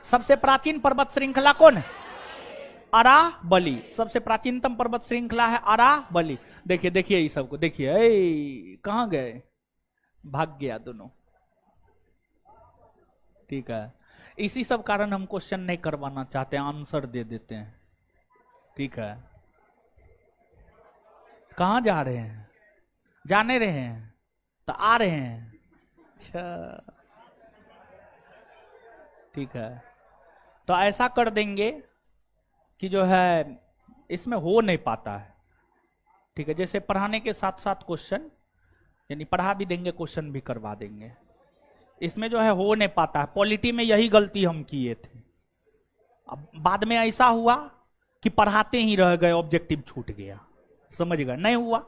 सबसे प्राचीन पर्वत श्रृंखला कौन है? अरावली। सबसे प्राचीनतम पर्वत श्रृंखला है अरावली। देखिए देखिए ये सबको देखिए, कहां गए? भाग गया दोनों, ठीक है। इसी सब कारण हम क्वेश्चन नहीं करवाना चाहते, आंसर दे देते हैं, ठीक है। कहां जा रहे हैं? जाने रहे हैं तो आ रहे हैं, अच्छा ठीक है। तो ऐसा कर देंगे कि जो है इसमें हो नहीं पाता है, ठीक है। जैसे पढ़ाने के साथ साथ क्वेश्चन, यानी पढ़ा भी देंगे क्वेश्चन भी करवा देंगे, इसमें जो है हो नहीं पाता है। पॉलिटी में यही गलती हम किए थे। अब बाद में ऐसा हुआ कि पढ़ाते ही रह गए, ऑब्जेक्टिव छूट गया, समझ गए? नहीं हुआ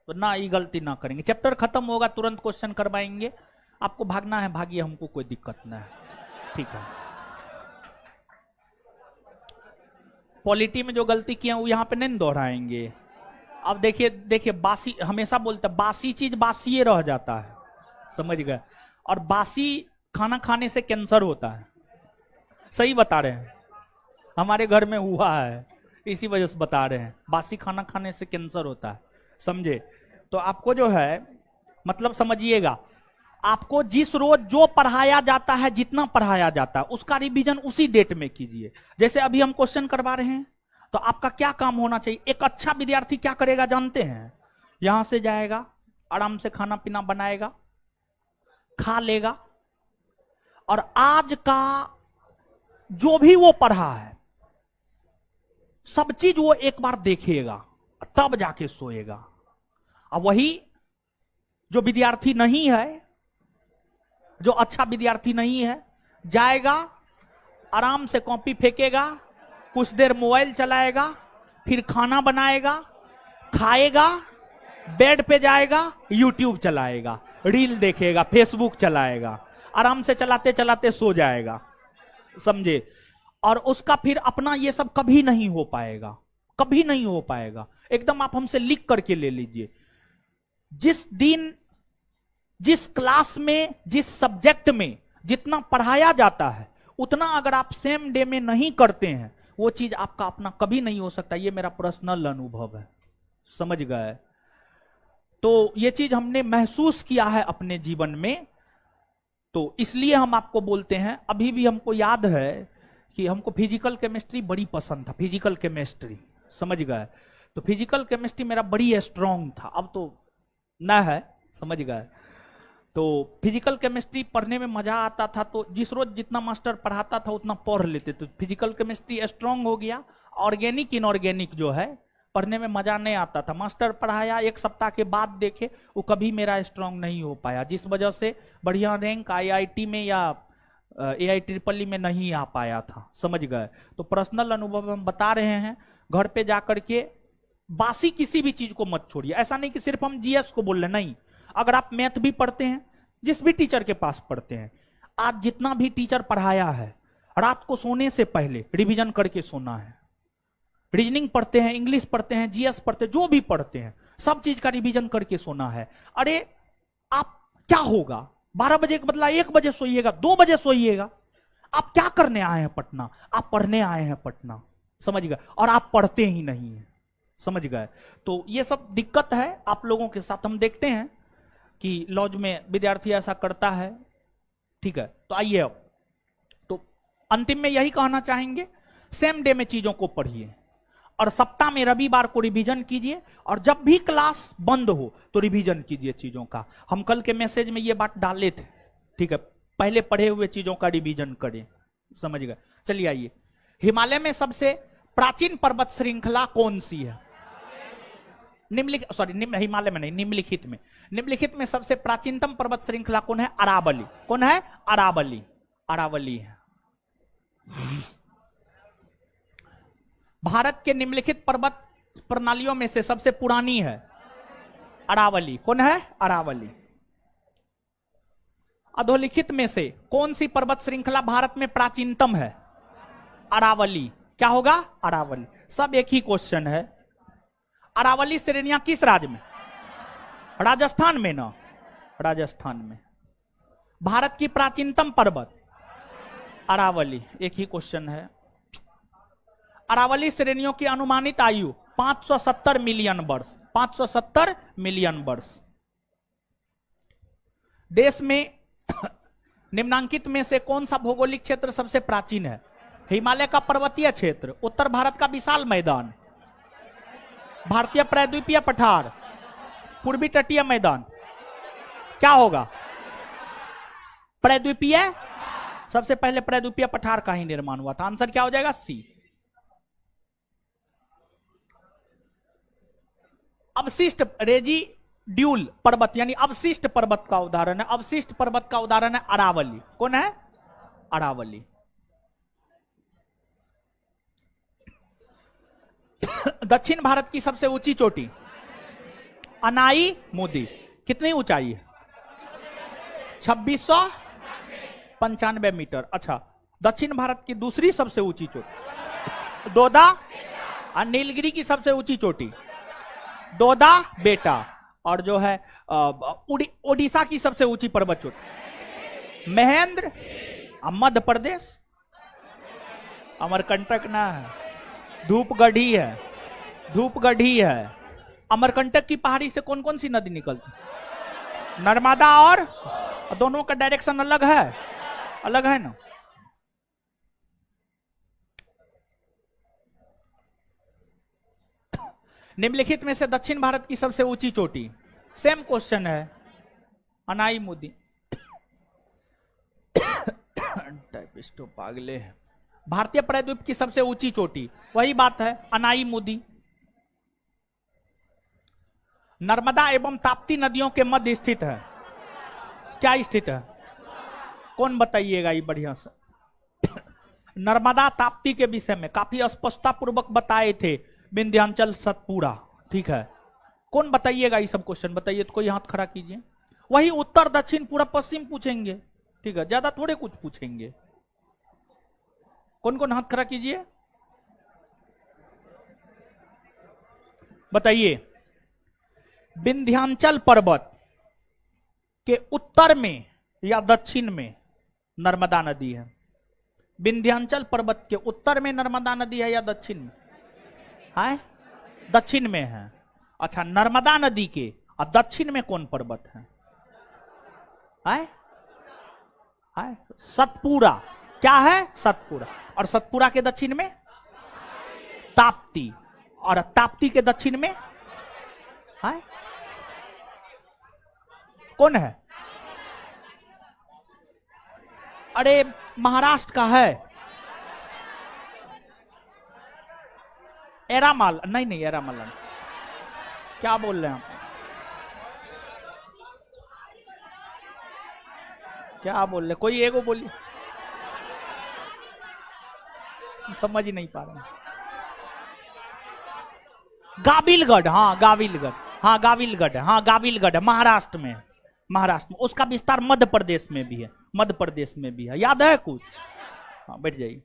तो ना, ये गलती ना करेंगे। चैप्टर खत्म होगा तुरंत क्वेश्चन करवाएंगे। आपको भागना है भागिए, हमको कोई दिक्कत ना है, ठीक है। पॉलिटी में जो गलती किया वो यहां पे नहीं दोहराएंगे। अब देखिए देखिए, बासी हमेशा बोलते हैं, बासी चीज बासी रह जाता है, समझ गए? और बासी खाना खाने से कैंसर होता है, सही बता रहे हैं, हमारे घर में हुआ है, इसी वजह से बता रहे हैं, बासी खाना खाने से कैंसर होता है, समझे? तो आपको जो है मतलब समझिएगा, आपको जिस रोज जो पढ़ाया जाता है, जितना पढ़ाया जाता है, उसका रिवीजन उसी डेट में कीजिए। जैसे अभी हम क्वेश्चन करवा रहे हैं, तो आपका क्या काम होना चाहिए? एक अच्छा विद्यार्थी क्या करेगा जानते हैं? यहां से जाएगा, आराम से खाना पीना बनाएगा, खा लेगा, और आज का जो भी वो पढ़ा है सब चीज वो एक बार देखेगा, तब जाके सोएगा। अब वही जो विद्यार्थी नहीं है, जो अच्छा विद्यार्थी नहीं है, जाएगा, आराम से कॉपी फेंकेगा, कुछ देर मोबाइल चलाएगा, फिर खाना बनाएगा, खाएगा, बेड पे जाएगा, यूट्यूब चलाएगा, रील देखेगा, फेसबुक चलाएगा, आराम से चलाते चलाते सो जाएगा, समझे? और उसका फिर अपना ये सब कभी नहीं हो पाएगा, कभी नहीं हो पाएगा। एकदम आप हमसे लिख करके ले लीजिए, जिस दिन जिस क्लास में जिस सब्जेक्ट में जितना पढ़ाया जाता है, उतना अगर आप सेम डे में नहीं करते हैं, वो चीज आपका अपना कभी नहीं हो सकता। ये मेरा पर्सनल अनुभव है, समझ गए? तो ये चीज हमने महसूस किया है अपने जीवन में, तो इसलिए हम आपको बोलते हैं। अभी भी हमको याद है कि हमको फिजिकल केमिस्ट्री बड़ी पसंद था, फिजिकल केमिस्ट्री, समझ गए? तो फिजिकल केमिस्ट्री मेरा बड़ी स्ट्रांग था, अब तो ना है, समझ गए? तो फिजिकल केमिस्ट्री पढ़ने में मजा आता था, तो जिस रोज जितना मास्टर पढ़ाता था उतना पढ़ लेते, तो फिजिकल केमिस्ट्री स्ट्रांग हो गया। ऑर्गेनिक इनऑर्गेनिक जो है पढ़ने में मजा नहीं आता था, मास्टर पढ़ाया, एक सप्ताह के बाद देखे वो कभी मेरा स्ट्रांग नहीं हो पाया, जिस वजह से बढ़िया रैंक IIT में या AIEEE में नहीं आ पाया था, समझ गए? तो पर्सनल अनुभव हम बता रहे हैं। घर पे जाकर के बासी किसी भी चीज को मत छोड़िए। ऐसा नहीं कि सिर्फ हम GS को बोल रहे, नहीं, अगर आप मैथ भी पढ़ते हैं, जिस भी टीचर के पास पढ़ते हैं, आज जितना भी टीचर पढ़ाया है, रात को सोने से पहले रिवीजन करके सोना है। रीजनिंग पढ़ते हैं, इंग्लिश पढ़ते हैं, GS पढ़ते हैं, जो भी पढ़ते हैं, सब चीज का रिवीजन करके सोना है। अरे आप क्या होगा, 12 बजे के बदला 1 बजे सोइएगा, 2 बजे सोइएगा। आप क्या करने आए हैं पटना? आप पढ़ने आए हैं पटना, समझ गए? और आप पढ़ते ही नहीं है, समझ गए? तो ये सब दिक्कत है आप लोगों के साथ। हम देखते हैं कि लॉज में विद्यार्थी ऐसा करता है, ठीक है, तो आइए अब तो अंतिम में यही कहना चाहेंगे, सेम डे में चीजों को पढ़िए और सप्ताह में रविवार को रिवीजन कीजिए, और जब भी क्लास बंद हो तो रिवीजन कीजिए चीजों का। हम कल के मैसेज में ये बात डाले थे, ठीक है, पहले पढ़े हुए चीजों का रिवीजन करें, समझ गए। चलिए आइए, हिमालय में सबसे प्राचीन पर्वत श्रृंखला कौन सी है? निम्नलिखित, सॉरी हिमालय में नहीं, निम्नलिखित में, निम्नलिखित में सबसे प्राचीनतम पर्वत श्रृंखला कौन है? अरावली। कौन है? अरावली। अरावली है। भारत के निम्नलिखित पर्वत प्रणालियों में से सबसे पुरानी है अरावली। कौन है? अरावली। अधोलिखित में से कौन सी पर्वत श्रृंखला भारत में प्राचीनतम है? अरावली। क्या होगा? अरावली। सब एक ही क्वेश्चन है। अरावली श्रेणियां किस राज्य में? राजस्थान में ना, राजस्थान में। भारत की प्राचीनतम पर्वत अरावली, एक ही क्वेश्चन है। अरावली श्रेणियों की अनुमानित आयु 570 मिलियन वर्ष। 570 मिलियन वर्ष। देश में निम्नांकित में से कौन सा भौगोलिक क्षेत्र सबसे प्राचीन है? हिमालय का पर्वतीय क्षेत्र, उत्तर भारत का विशाल मैदान, भारतीय प्रायद्वीपीय पठार, पूर्वी तटीय मैदान। क्या होगा? प्रायद्वीपीय। सबसे पहले प्रायद्वीपीय पठार का ही निर्माण हुआ था। आंसर क्या हो जाएगा? सी। अवशिष्ट रेजिड्यूल पर्वत यानी अवशिष्ट पर्वत का उदाहरण है, अवशिष्ट पर्वत का उदाहरण है अरावली। कौन है? अरावली। दक्षिण भारत की सबसे ऊंची चोटी अनाई मोदी। कितनी ऊंचाई है? 2695 मीटर। अच्छा, दक्षिण भारत की दूसरी सबसे ऊंची चोटी दोदा, और नीलगिरी की सबसे ऊंची चोटी दोदा बेटा, और जो है ओडिशा की सबसे ऊंची पर्वत चोटी महेंद्र। मध्य प्रदेश अमरकंटक ना है, धूपगढ़ी है, धूपगढ़ी है। अमरकंटक की पहाड़ी से कौन कौन सी नदी निकलती? नर्मदा, और दोनों का डायरेक्शन अलग है, अलग है ना। निम्नलिखित में से दक्षिण भारत की सबसे ऊंची चोटी, सेम क्वेश्चन है, अनाई मोदी। टाइपिस्टो पागले है। भारतीय प्रायद्वीप की सबसे ऊंची चोटी, वही बात है, अनाई मोदी। नर्मदा एवं ताप्ती नदियों के मध्य स्थित है। क्या स्थित है? कौन बताइएगा ये बढ़िया से। नर्मदा ताप्ती के विषय में काफी स्पष्टता पूर्वक बताए थे विंध्याचल सतपुड़ा, ठीक है। कौन बताइएगा ये सब क्वेश्चन? बताइए तो, कोई हाथ खड़ा कीजिए। वही उत्तर दक्षिण पूरा पश्चिम पूछेंगे, ठीक है, ज्यादा थोड़े कुछ पूछेंगे। कौन कौन हाथ खड़ा कीजिए, बताइए। विंध्याचल पर्वत के उत्तर में या दक्षिण में नर्मदा नदी है? विंध्याचल पर्वत के उत्तर में नर्मदा नदी है या दक्षिण में है? दक्षिण में है। अच्छा, नर्मदा नदी के और दक्षिण में कौन पर्वत है? सतपुड़ा। क्या है? सतपुड़ा। और सतपुड़ा के दक्षिण में ताप्ती, और ताप्ती के दक्षिण में है कौन है? अरे महाराष्ट्र का है एरामाल। नहीं नहीं, एरामाल नहीं। क्या बोल रहे हैं आप? क्या बोल रहे? कोई एगो बोलिए, समझ ही नहीं पा रहे। गाविलगढ़। हाँ गाविलगढ़, हाँ गाविलगढ़, हाँ गाविलगढ़ है, महाराष्ट्र में। महाराष्ट्र में उसका विस्तार मध्य प्रदेश में भी है, मध्य प्रदेश में भी है। याद है कुछ? हाँ, बैठ जाइए।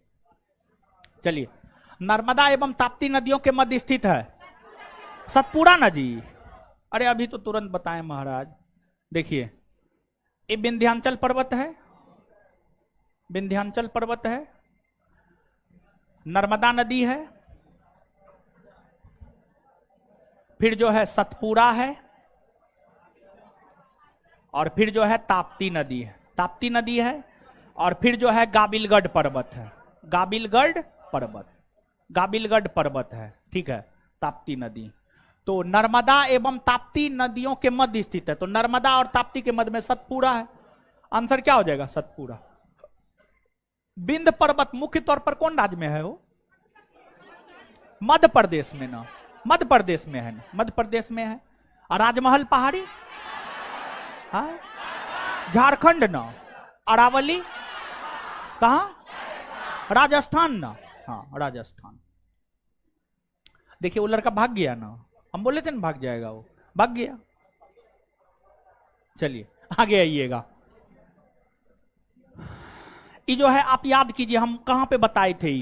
चलिए, नर्मदा एवं ताप्ती नदियों के मध्य स्थित है सतपुड़ा नदी। अरे अभी तो तुरंत बताएं महाराज। देखिए, ये विंध्याचल पर्वत है, विंध्याचल पर्वत है, नर्मदा नदी है, फिर जो है सतपुड़ा है, और फिर जो है ताप्ती नदी है। ताप्ती नदी है, और फिर जो है गाबिलगढ़ पर्वत है, गाबिलगढ़ पर्वत, गाबिलगढ़ पर्वत है, ठीक है, ताप्ती नदी। तो नर्मदा एवं ताप्ती नदियों के मध्य स्थित है, तो नर्मदा और ताप्ती के मध्य में सतपुड़ा है। आंसर क्या हो जाएगा? सतपुड़ा। विंध्य पर्वत मुख्य तौर पर कौन राज्य में है? वो मध्य प्रदेश में ना, मध्य प्रदेश में है ना, मध्य प्रदेश में है। और राजमहल पहाड़ी हाँ? झारखंड ना। अरावली कहा? राजस्थान ना, हाँ राजस्थान। देखिए वो लड़का भाग गया ना, हम बोले थे ना भाग जाएगा, वो भाग गया। चलिए आगे आइएगा। ये जो है आप याद कीजिए, हम कहां पे बताए थे।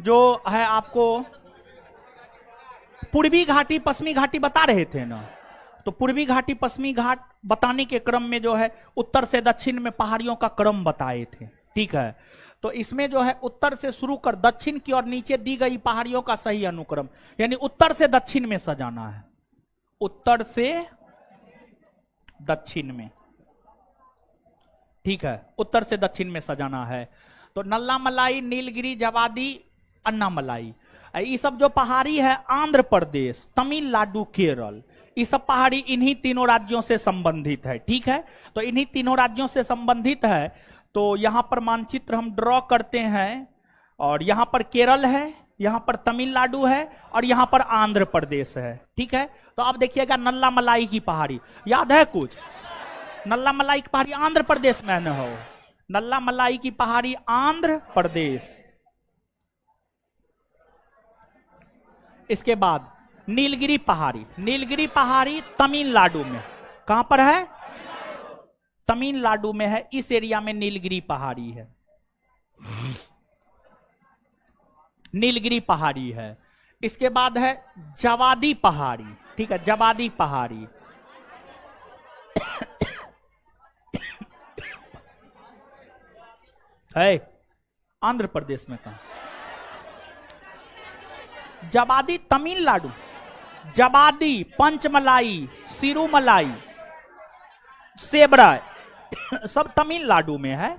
जो है आपको पूर्वी घाटी पश्चिमी घाटी बता रहे थे ना, तो पूर्वी घाटी पश्चिमी घाट बताने के क्रम में जो है उत्तर से दक्षिण में पहाड़ियों का क्रम बताए थे, ठीक है। तो इसमें जो है उत्तर से शुरू कर दक्षिण की और नीचे दी गई पहाड़ियों का सही अनुक्रम, यानी उत्तर से दक्षिण में सजाना है, उत्तर से दक्षिण में, ठीक है, उत्तर से दक्षिण में सजाना है। तो नल्ला मलाई, नीलगिरी, जवादी, अन्नामलाई, ये सब जो पहाड़ी है आंध्र प्रदेश, तमिलनाडु, केरल, ये सब पहाड़ी इन्हीं तीनों राज्यों से संबंधित है, ठीक है। तो इन्हीं तीनों राज्यों से संबंधित है। तो यहां पर मानचित्र हम ड्रॉ करते हैं, और यहां पर केरल है, यहां पर तमिलनाडु है, और यहां पर आंध्र प्रदेश है, ठीक है। तो अब देखिएगा नल्ला मलाई की पहाड़ी, याद है कुछ? नल्ला मलाई की पहाड़ी आंध्र प्रदेश में न हो, नल्ला मलाई की पहाड़ी आंध्र प्रदेश। इसके बाद नीलगिरी पहाड़ी, नीलगिरी पहाड़ी तमिलनाडु में, कहां पर है? तमिलनाडु में है, इस एरिया में नीलगिरी पहाड़ी है, नीलगिरी पहाड़ी है। इसके बाद है जवादी पहाड़ी, ठीक है, जवादी पहाड़ी है आंध्र प्रदेश में। कहां? जवादी तमिलनाडु, जवादी, पंचमलाई, सिरुमलाई, सेबरा सब तमिलनाडु में है।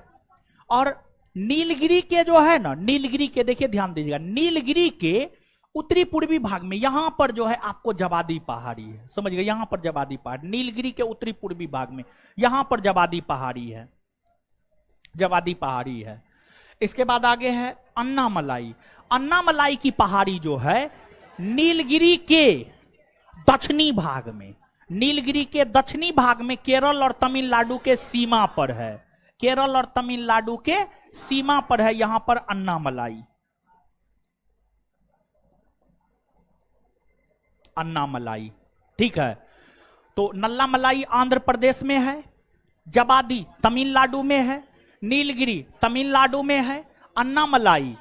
और नीलगिरी के जो है ना, नीलगिरी के देखिए ध्यान दीजिएगा, नीलगिरी के उत्तरी पूर्वी भाग में यहां पर जो है आपको जवादी पहाड़ी है, समझ गए? यहां पर जवादी पहाड़ी, नीलगिरी के उत्तरी पूर्वी भाग में यहां पर जवादी पहाड़ी है, जवादी पहाड़ी है। इसके बाद आगे है अन्नामलाई, अन्नामलाई की पहाड़ी जो है नीलगिरी के दक्षिणी भाग में, नीलगिरी के दक्षिणी भाग में केरल और तमिलनाडु के सीमा पर है, केरल और तमिलनाडु के सीमा पर है यहां पर अन्नामलाई, अन्नामलाई, ठीक है। तो नल्लामलाई आंध्र प्रदेश में है, जवादी तमिलनाडु में है, नीलगिरी तमिलनाडु में है, अन्नामलाई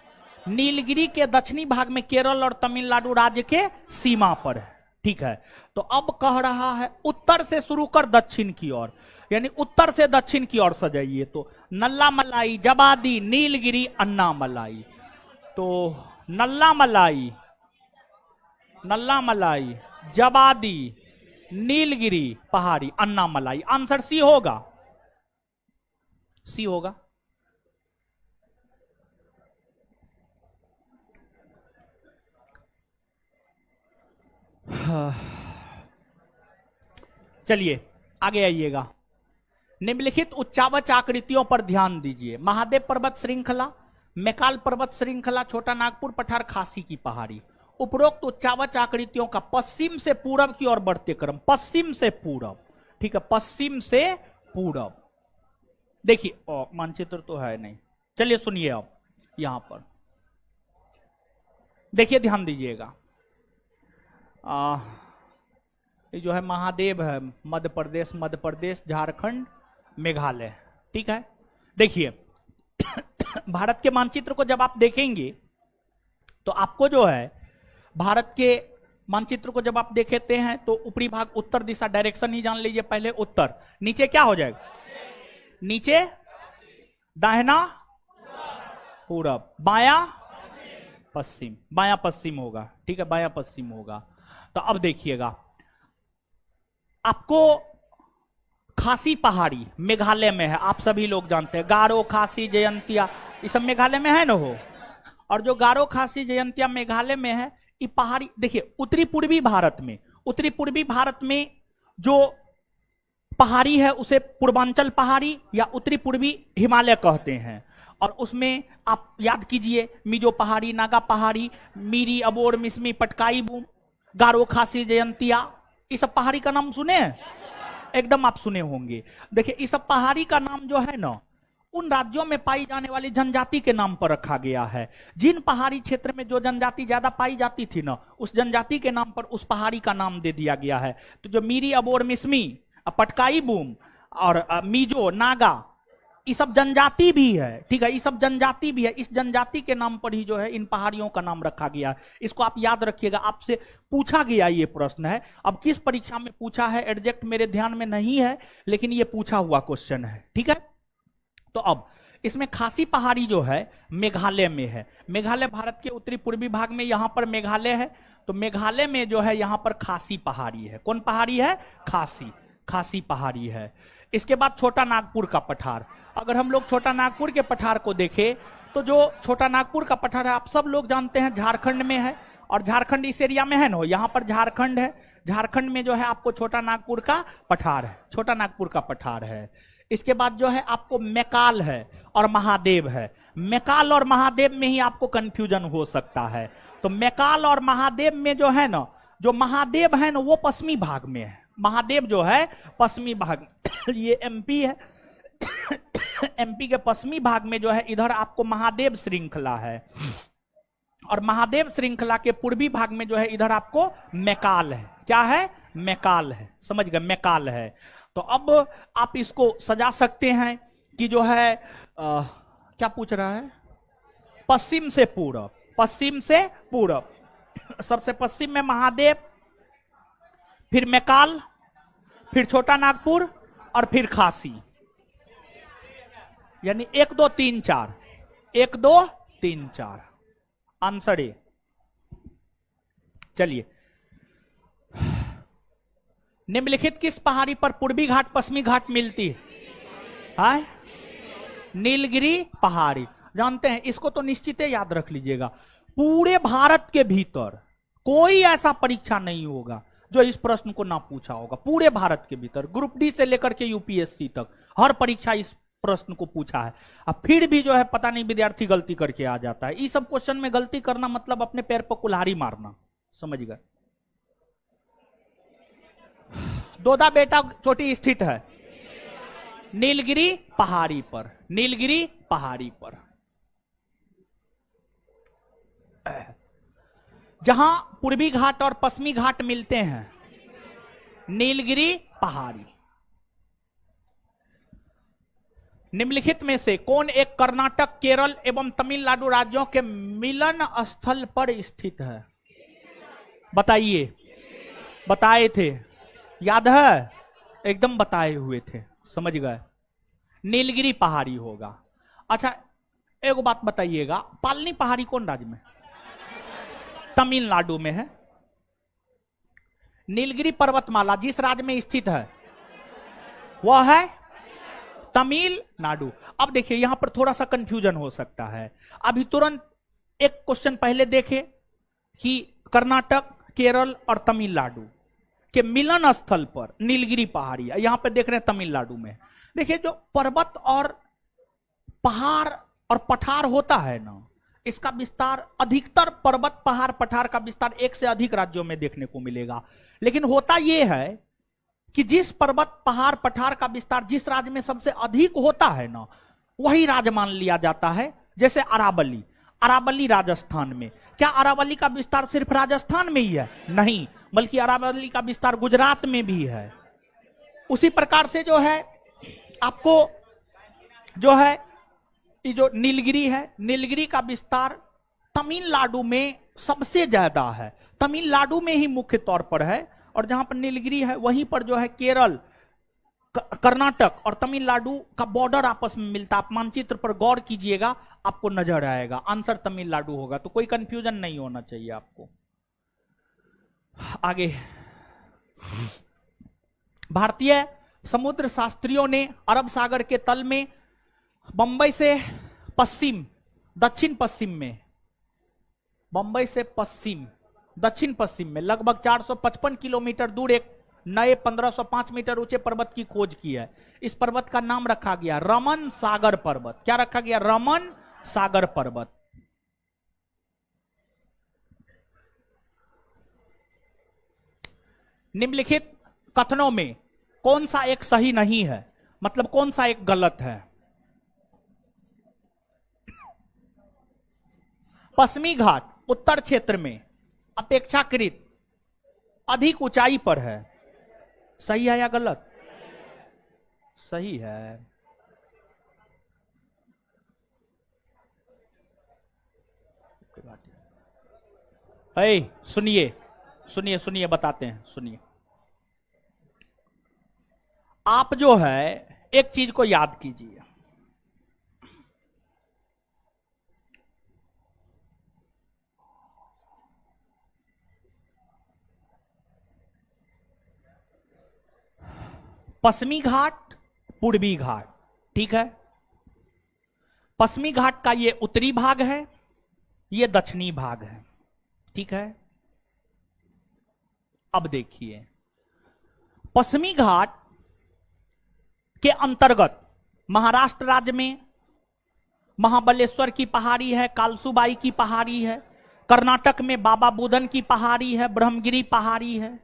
नीलगिरी के दक्षिणी भाग में केरल और तमिलनाडु राज्य के सीमा पर है, ठीक है। तो अब कह रहा है उत्तर से शुरू कर दक्षिण की ओर, यानी उत्तर से दक्षिण की ओर सजाइए। तो नल्लामलाई, जवादी, नीलगिरी, अन्नामलाई। तो नल्लामलाई, नल्लामलाई, जवादी, नीलगिरी पहाड़ी, अन्नामलाई। आंसर सी होगा, सी होगा। चलिए आगे आइएगा। निम्नलिखित उच्चावच आकृतियों पर ध्यान दीजिए। महादेव पर्वत श्रृंखला, मैकाल पर्वत श्रृंखला, छोटा नागपुर पठार, खासी की पहाड़ी। उपरोक्त उच्चावच आकृतियों का पश्चिम से पूरब की ओर बढ़ते क्रम, पश्चिम से पूरब, ठीक है, पश्चिम से पूरब। देखिए मानचित्र तो है नहीं, चलिए सुनिए अब यहां पर देखिए, ध्यान दीजिएगा। ये जो है महादेव है, मध्य प्रदेश, झारखंड, मेघालय, ठीक है। देखिए भारत के मानचित्र को जब आप देखेंगे तो आपको जो है भारत के मानचित्र को जब आप देखते हैं तो ऊपरी भाग उत्तर दिशा, डायरेक्शन ही जान लीजिए पहले, उत्तर, नीचे क्या हो जाएगा? नीचे दाहिना पूरब, बाया पश्चिम, बाया पश्चिम होगा, ठीक है, बाया पश्चिम होगा। तो अब देखिएगा, आपको खासी पहाड़ी मेघालय में है, आप सभी लोग जानते हैं। गारो, खासी, जयंतिया ये सब मेघालय में है ना हो। और जो गारो, खासी, जयंतिया मेघालय में है, ये पहाड़ी देखिए उत्तरी पूर्वी भारत में जो पहाड़ी है उसे पूर्वांचल पहाड़ी या उत्तरी पूर्वी हिमालय कहते हैं। और उसमें आप याद कीजिए, मिजो पहाड़ी, नागा पहाड़ी, मीरी, अबोर, मिसमी, पटकाई बूम, गारो, खासी, जयंतिया, ये सब पहाड़ी का नाम सुने हैं? एकदम आप सुने होंगे। देखिए इस सब पहाड़ी का नाम जो है ना, उन राज्यों में पाई जाने वाली जनजाति के नाम पर रखा गया है। जिन पहाड़ी क्षेत्र में जो जनजाति ज्यादा पाई जाती थी ना, उस जनजाति के नाम पर उस पहाड़ी का नाम दे दिया गया है। तो जो मीरी, अबोर, मिसमी, पटकाई बूम और मिजो, नागा, ये सब जनजाति भी है, ठीक है, ये सब जनजाति भी है। इस जनजाति के नाम पर ही जो है इन पहाड़ियों का नाम रखा गया है। इसको आप याद रखिएगा, आपसे पूछा गया ये प्रश्न है। अब किस परीक्षा में पूछा है एग्जैक्ट मेरे ध्यान में नहीं है, लेकिन ये पूछा हुआ क्वेश्चन है, ठीक है। तो अब इसमें खासी पहाड़ी जो है मेघालय में है। मेघालय भारत के उत्तरी पूर्वी भाग में यहां पर मेघालय है। तो मेघालय में जो है यहां पर खासी पहाड़ी है। कौन पहाड़ी है? खासी पहाड़ी है। इसके बाद छोटा नागपुर का पठार। अगर हम लोग छोटा नागपुर के पठार को देखें तो जो छोटा नागपुर का पठार है आप सब लोग जानते हैं झारखंड में है। और झारखंड इस एरिया में है ना, यहाँ पर झारखंड है। झारखंड में जो है आपको छोटा नागपुर का पठार है, छोटा नागपुर का पठार है। इसके बाद जो है आपको मैकाल है और महादेव है। मैकाल और महादेव में ही आपको कंफ्यूजन हो सकता है। तो मैकाल और महादेव में जो है ना, जो महादेव है ना वो पश्चिमी भाग में है। महादेव जो है पश्चिमी भाग ये एमपी है। एमपी के पश्चिमी भाग में जो है इधर आपको महादेव श्रृंखला है। और महादेव श्रृंखला के पूर्वी भाग में जो है इधर आपको मैकाल है। क्या है? मैकाल है, समझ गए, मैकाल है। तो अब आप इसको सजा सकते हैं कि जो है क्या पूछ रहा है? पश्चिम से पूरब, पश्चिम से पूरब। सबसे पश्चिम में महादेव, फिर मैकाल, फिर छोटा नागपुर और फिर खासी, यानी 1 2 3 4, 1 2 3 4 आंसर ए। चलिए, निम्नलिखित किस पहाड़ी पर पूर्वी घाट पश्चिमी घाट मिलती है? नीलगिरी पहाड़ी। जानते हैं, इसको तो निश्चित याद रख लीजिएगा। पूरे भारत के भीतर कोई ऐसा परीक्षा नहीं होगा जो इस प्रश्न को ना पूछा होगा। पूरे भारत के भीतर ग्रुप डी से लेकर के यूपीएससी तक हर परीक्षा इस प्रश्न को पूछा है। अब फिर भी जो है पता नहीं विद्यार्थी गलती करके आ जाता है। इस सब क्वेश्चन में गलती करना मतलब अपने पैर पर कुल्हाड़ी मारना, समझ गए। दोदा बेटा चोटी स्थित है नीलगिरी पहाड़ी पर, नीलगिरी पहाड़ी पर। जहां पूर्वी घाट और पश्चिमी घाट मिलते हैं, नीलगिरी पहाड़ी। निम्नलिखित में से कौन एक कर्नाटक, केरल एवं तमिलनाडु राज्यों के मिलन स्थल पर स्थित है? बताइए। बताए थे, याद है? एकदम बताए हुए थे, समझ गए। नीलगिरी पहाड़ी होगा। अच्छा एक बात बताइएगा, पालनी पहाड़ी कौन राज्य में? तमिलनाडु में है। नीलगिरी पर्वतमाला जिस राज्य में स्थित है वह है तमिलनाडु। अब देखिए यहां पर थोड़ा सा कंफ्यूजन हो सकता है। अभी तुरंत एक क्वेश्चन पहले देखे कि कर्नाटक, केरल और तमिलनाडु के मिलन स्थल पर नीलगिरी पहाड़ी है। यहां पर देख रहे हैं तमिलनाडु में। देखिए जो पर्वत और पहाड़ और पठार होता है ना, इसका विस्तार अधिकतर पर्वत, पहाड़, पठार का विस्तार एक से अधिक राज्यों में देखने को मिलेगा। लेकिन होता यह है कि जिस पर्वत, पहाड़, पठार का विस्तार जिस राज्य में सबसे अधिक होता है ना, वही राज्य मान लिया जाता है। जैसे अरावली, अरावली राजस्थान में। क्या अरावली का विस्तार सिर्फ राजस्थान में ही है? नहीं, बल्कि अरावली का विस्तार गुजरात में भी है। उसी प्रकार से जो है आपको जो है ये जो नीलगिरी है, नीलगिरी का विस्तार तमिलनाडु में सबसे ज्यादा है। तमिलनाडु में ही मुख्य तौर पर है। और जहां पर नीलगिरी है वहीं पर जो है केरल, कर्नाटक और तमिलनाडु का बॉर्डर आपस में मिलता है। आप मानचित्र पर गौर कीजिएगा, आपको नजर आएगा। आंसर तमिलनाडु होगा। तो कोई कंफ्यूजन नहीं होना चाहिए आपको। आगे, भारतीय समुद्र शास्त्रियों ने अरब सागर के तल में बंबई से पश्चिम दक्षिण पश्चिम में, बंबई से पश्चिम दक्षिण पश्चिम में लगभग 455 किलोमीटर दूर एक नए 1505 मीटर ऊंचे पर्वत की खोज की है। इस पर्वत का नाम रखा गया रमन सागर पर्वत। क्या रखा गया? रमन सागर पर्वत। निम्नलिखित कथनों में कौन सा एक सही नहीं है, मतलब कौन सा एक गलत है? पश्चिमी घाट उत्तर क्षेत्र में अपेक्षाकृत अधिक ऊंचाई पर है। सही है या गलत? सही है। सुनिए सुनिए सुनिए, बताते हैं, सुनिए। आप जो है एक चीज को याद कीजिए, पश्चिमी घाट पूर्वी घाट, ठीक है। पश्चिमी घाट का ये उत्तरी भाग है, ये दक्षिणी भाग है, ठीक है। अब देखिए, पश्चिमी घाट के अंतर्गत महाराष्ट्र राज्य में महाबलेश्वर की पहाड़ी है, कालसूबाई की पहाड़ी है, कर्नाटक में बाबा बुदन की पहाड़ी है, ब्रह्मगिरी पहाड़ी है।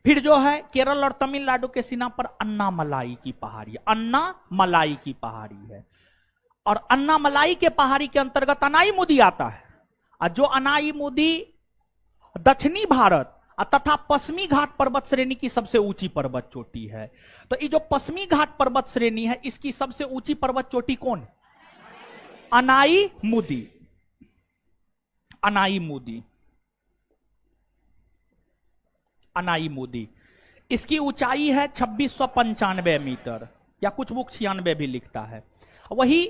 फिर जो है केरल और तमिलनाडु के सीमा पर अन्नामलाई की पहाड़ी है, अन्नामलाई की पहाड़ी है। और अन्नामलाई के पहाड़ी के अंतर्गत अनाईमुदी आता है। और जो अनाईमुदी दक्षिणी भारत तथा पश्चिमी घाट पर्वत श्रेणी की सबसे ऊंची पर्वत चोटी है। तो ये जो पश्चिमी घाट पर्वत श्रेणी है, इसकी सबसे ऊंची पर्वत चोटी कौन है? अनाईमुदी। अनाईमुदी, अनाईमुदी। इसकी ऊंचाई है 2695 मीटर, या कुछ बुक 96 भी लिखता है। वही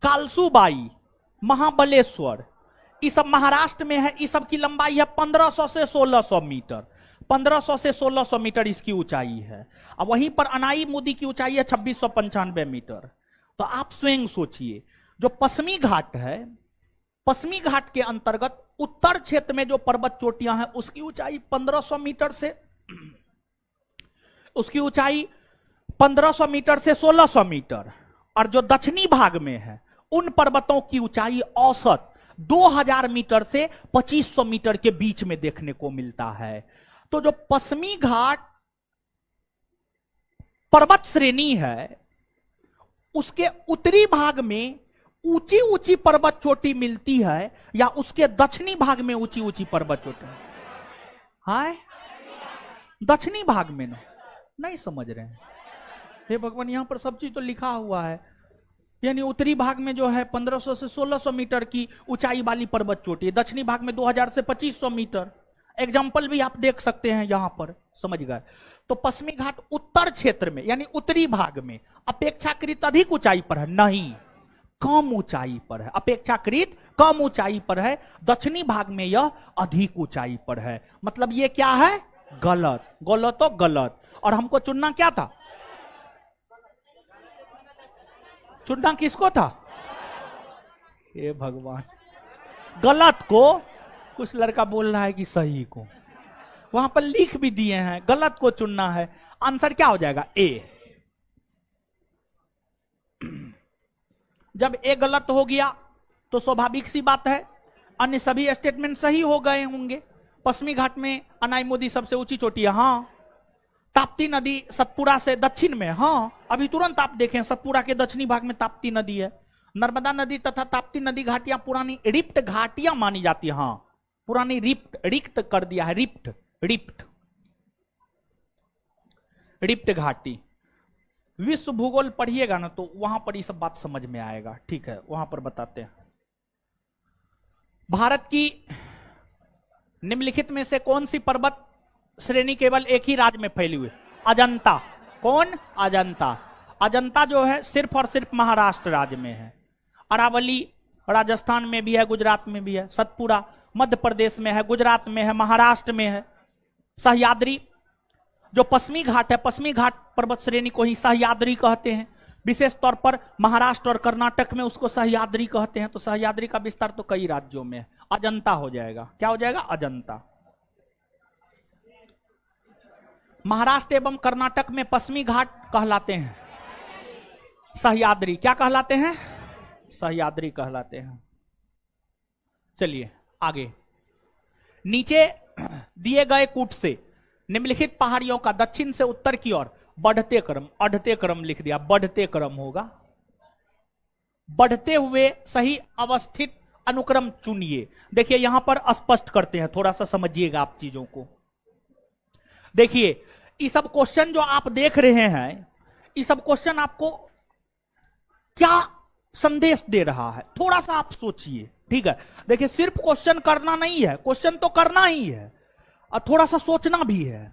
कालसूबाई, महाबलेश्वर, इस सब महाराष्ट्र में है। इस सब की लंबाई है 1500 से 1600 मीटर, 1500 से 1600 मीटर इसकी ऊंचाई है। अब वहीं पर अनाईमुदी की ऊंचाई है 2695 मीटर। तो आप स्वयं सोचिए, जो पश्चिमी घाट है, पश्चिमी घाट के अंतर्गत उत्तर क्षेत्र में जो पर्वत चोटियां हैं, उसकी ऊंचाई 1500 मीटर से, उसकी ऊंचाई 1500 मीटर से 1600 मीटर। और जो दक्षिणी भाग में है, उन पर्वतों की ऊंचाई औसत 2000 मीटर से 2500 मीटर के बीच में देखने को मिलता है। तो जो पश्चिमी घाट पर्वत श्रेणी है, उसके उत्तरी भाग में ऊंची ऊंची पर्वत चोटी मिलती है, या उसके दक्षिणी भाग में ऊंची ऊंची पर्वत चोटी? हाय, दक्षिणी भाग में ना, नहीं समझ रहे हैं? हे भगवान, यहां पर सब चीज तो लिखा हुआ है। यानी उत्तरी भाग में जो है 1500 से 1600 मीटर की ऊंचाई वाली पर्वत चोटी है, दक्षिणी भाग में 2000 से 2500 मीटर। एग्जाम्पल भी आप देख सकते हैं यहां पर, समझ गए? तो पश्चिमी घाट उत्तर क्षेत्र में, यानी उत्तरी भाग में अपेक्षाकृत अधिक ऊंचाई पर है? नहीं, कम ऊंचाई पर है, अपेक्षाकृत कम ऊंचाई पर है। दक्षिणी भाग में यह अधिक ऊंचाई पर है। मतलब ये क्या है? गलत। गलत तो गलत। और हमको चुनना क्या था? चुनना किसको था? हे भगवान, गलत को कुछ लड़का बोल रहा है कि सही को। वहां पर लिख भी दिए हैं, गलत को चुनना है। आंसर क्या हो जाएगा? ए। जब ए गलत हो गया तो स्वाभाविक सी बात है अन्य सभी स्टेटमेंट सही हो गए होंगे। पश्चिमी घाट में अनाईमुदी सबसे ऊंची चोटी है, हाँ। ताप्ती नदी सतपुरा से दक्षिण में, हाँ। अभी तुरंत आप देखें, सतपुरा के दक्षिणी भाग में ताप्ती नदी है। नर्मदा नदी तथा ताप्ती नदी घाटियां पुरानी रिप्ट घाटियां मानी जाती है, हाँ। पुरानी रिक्त कर दिया है, रिप्ट घाटी। विश्व भूगोल पढ़िएगा ना, तो वहां पर ये सब बात समझ में आएगा, ठीक है। वहां पर बताते हैं, भारत की निम्नलिखित में से कौन सी पर्वत श्रेणी केवल एक ही राज्य में फैली हुई? अजंता। कौन? अजंता। अजंता जो है सिर्फ और सिर्फ महाराष्ट्र राज्य में है। अरावली राजस्थान में भी है, गुजरात में भी है। सतपुरा मध्य प्रदेश में है, गुजरात में है, महाराष्ट्र में है। सह्याद्री जो पश्चिमी घाट है, पश्चिमी घाट पर्वत श्रेणी को ही सह्याद्री कहते हैं। विशेष तौर पर महाराष्ट्र और कर्नाटक में उसको सह्याद्री कहते हैं। तो सह्याद्री का विस्तार तो कई राज्यों में है। अजंता हो जाएगा, क्या हो जाएगा? अजंता। महाराष्ट्र एवं कर्नाटक में पश्चिमी घाट कहलाते हैं सह्याद्री। क्या कहलाते हैं? सह्याद्री कहलाते हैं। चलिए आगे, नीचे दिए गए कूट से निम्नलिखित पहाड़ियों का दक्षिण से उत्तर की ओर बढ़ते क्रम, अढ़ते क्रम लिख दिया, बढ़ते क्रम होगा। बढ़ते हुए सही अवस्थित अनुक्रम चुनिए। देखिए यहां पर स्पष्ट करते हैं, थोड़ा सा समझिएगा आप चीजों को। देखिए ये सब क्वेश्चन जो आप देख रहे हैं, ये सब क्वेश्चन आपको क्या संदेश दे रहा है, थोड़ा सा आप सोचिए। ठीक है, देखिए सिर्फ क्वेश्चन करना नहीं है, क्वेश्चन तो करना ही है और थोड़ा सा सोचना भी है।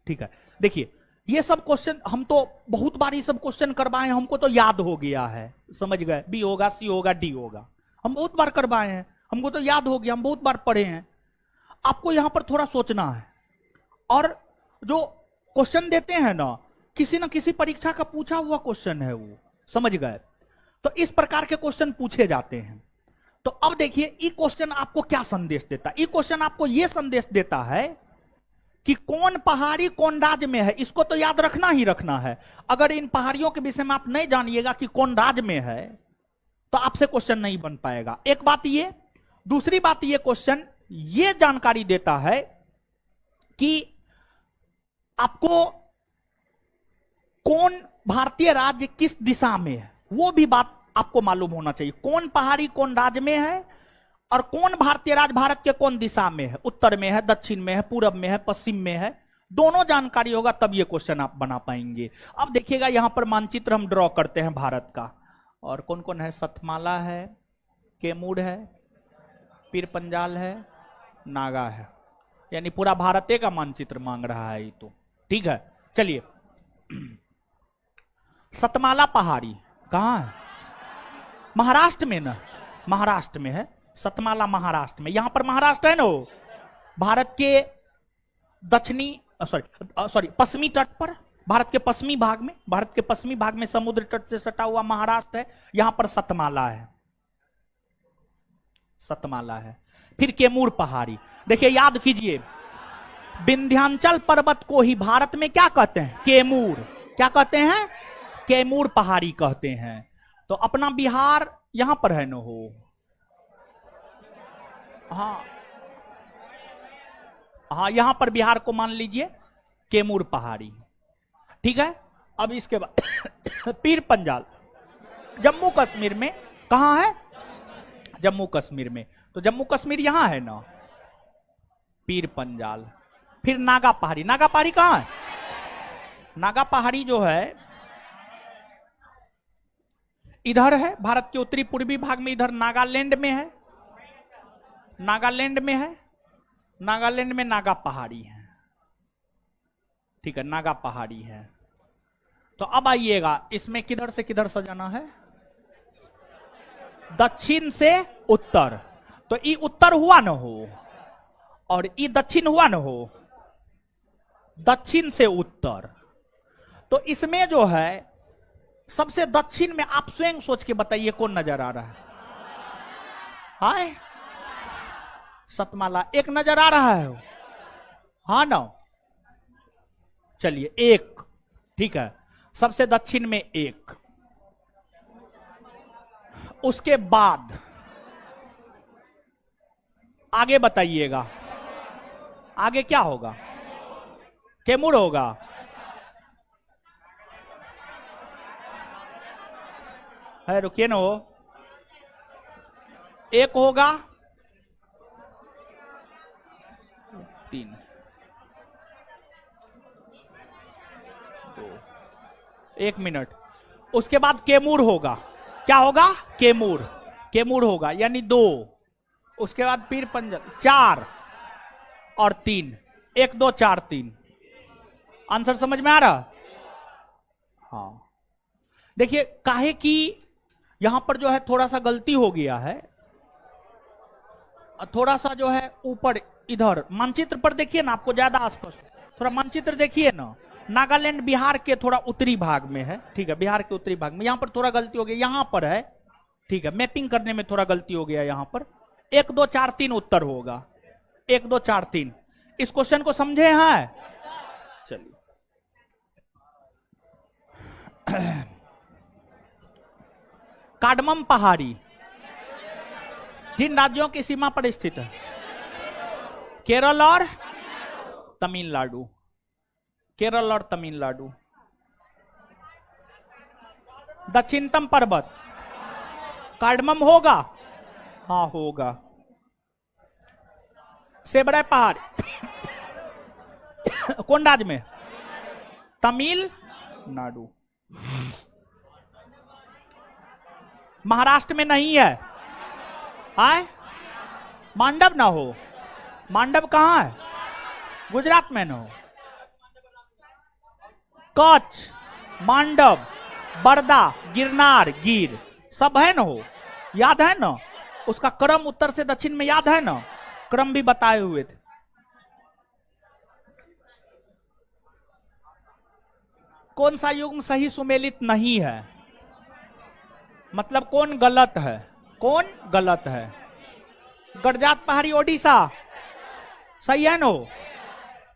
ठीक है, देखिए ये सब क्वेश्चन हम तो बहुत बार ये सब क्वेश्चन करवाए हैं, हमको तो याद हो गया है, समझ गए? बी होगा, सी होगा, डी होगा, हम बहुत बार करवाए हैं, हमको तो याद हो गया, हम बहुत बार पढ़े हैं। आपको यहां पर थोड़ा सोचना है। और जो क्वेश्चन देते हैं ना किसी परीक्षा का पूछा हुआ क्वेश्चन है वो, समझ गए? तो इस प्रकार के क्वेश्चन पूछे जाते हैं। तो अब देखिए ये क्वेश्चन आपको क्या संदेश देता है? ये क्वेश्चन आपको यह संदेश देता है कि कौन पहाड़ी कौन राज्य में है, इसको तो याद रखना ही रखना है। अगर इन पहाड़ियों के विषय में आप नहीं जानिएगा कि कौन राज्य में है, तो आपसे क्वेश्चन नहीं बन पाएगा। एक बात ये, दूसरी बात ये, क्वेश्चन ये जानकारी देता है कि आपको कौन भारतीय राज्य किस दिशा में है, वो भी बात आपको मालूम होना चाहिए। कौन पहाड़ी कौन राज्य में है और कौन भारतीय राज्य भारत के कौन दिशा में है, उत्तर में है, दक्षिण में है, पूरब में है, पश्चिम में है, दोनों जानकारी होगा तब ये क्वेश्चन आप बना पाएंगे। अब देखिएगा यहां पर मानचित्र हम ड्रॉ करते हैं भारत का, और कौन कौन है? सतमाला है, कैमूर है, पीर पंजाल है, नागा है, यानी पूरा भारत का मानचित्र मांग रहा है ये तो। ठीक है, चलिए सतमाला पहाड़ी कहां है? महाराष्ट्र में ना, महाराष्ट्र में है सतमाला, महाराष्ट्र में। यहां पर महाराष्ट्र है ना, भारत के दक्षिणी सॉरी पश्चिमी तट पर, भारत के पश्चिमी भाग में, भारत के पश्चिमी भाग में समुद्र तट से सटा हुआ महाराष्ट्र है। यहां पर सतमाला है, सतमाला है। फिर कैमूर पहाड़ी, देखिए याद कीजिए, विंध्याचल पर्वत को ही भारत में क्या कहते हैं? कैमूर। क्या कहते हैं? कैमूर पहाड़ी कहते हैं। तो अपना बिहार यहां पर है न हो, हाँ हाँ, यहां पर बिहार को मान लीजिए कैमूर पहाड़ी। ठीक है, अब इसके बाद पीर पंजाल जम्मू कश्मीर में, कहां है? जम्मू कश्मीर में। तो जम्मू कश्मीर यहां है ना, पीर पंजाल। फिर नागा पहाड़ी, नागा पहाड़ी कहां है? नागा पहाड़ी जो है इधर है, भारत के उत्तरी पूर्वी भाग में, इधर नागालैंड में है, नागालैंड में है, नागालैंड में नागा पहाड़ी है। ठीक है, नागा पहाड़ी है। तो अब आइएगा, इसमें किधर से किधर सजाना है? दक्षिण से उत्तर। तो ये उत्तर हुआ न हो और ये दक्षिण हुआ न हो, दक्षिण से उत्तर। तो इसमें जो है सबसे दक्षिण में आप स्वयं सोच के बताइए कौन नजर आ रहा है? हाय, सतमाला एक नजर आ रहा है, हाँ ना? चलिए एक, ठीक है, सबसे दक्षिण में एक। उसके बाद आगे बताइएगा, आगे क्या होगा? कैमूर होगा। है, रुकिए ना, वो एक होगा, तीन, दो, एक मिनट। उसके बाद कैमूर होगा। क्या होगा? कैमूर, कैमूर होगा, यानी दो। उसके बाद पीर पंजाल, चार और तीन, एक दो चार तीन। आंसर समझ में आ रहा? हाँ, देखिए काहे कि यहां पर जो है थोड़ा सा गलती हो गया है, थोड़ा सा जो है ऊपर इधर मानचित्र पर देखिए ना, आपको ज्यादा स्पष्ट, थोड़ा मानचित्र देखिए ना, नागालैंड बिहार के थोड़ा उत्तरी भाग में है, ठीक है, बिहार के उत्तरी भाग में। यहां पर थोड़ा गलती हो गई, यहां पर है, ठीक है, मैपिंग करने में थोड़ा गलती हो गया यहां पर। 1 2 4 3 उत्तर होगा, 1 2 4 3। इस क्वेश्चन को समझे हैं? चलिए कार्डमम पहाड़ी जिन राज्यों की सीमा पर स्थित है? केरल और तमिलनाडु, केरल और तमिलनाडु। दक्षिणतम पर्वत कार्डमम होगा? हाँ होगा। सेबड़े पहाड़ कौन राज्य में? तमिलनाडु। महाराष्ट्र में नहीं है, आए? मांडव ना हो? मांडव कहां है? गुजरात में ना हो? कच्छ, मांडव, बरदा, गिरनार, गिर सब है ना हो? याद है ना? उसका क्रम उत्तर से दक्षिण में याद है ना? क्रम भी बताए हुए थे। कौन सा युग्म सही सुमेलित नहीं है? मतलब कौन गलत है? कौन गलत है? गडजात पहाड़ी ओडिशा सही है ना?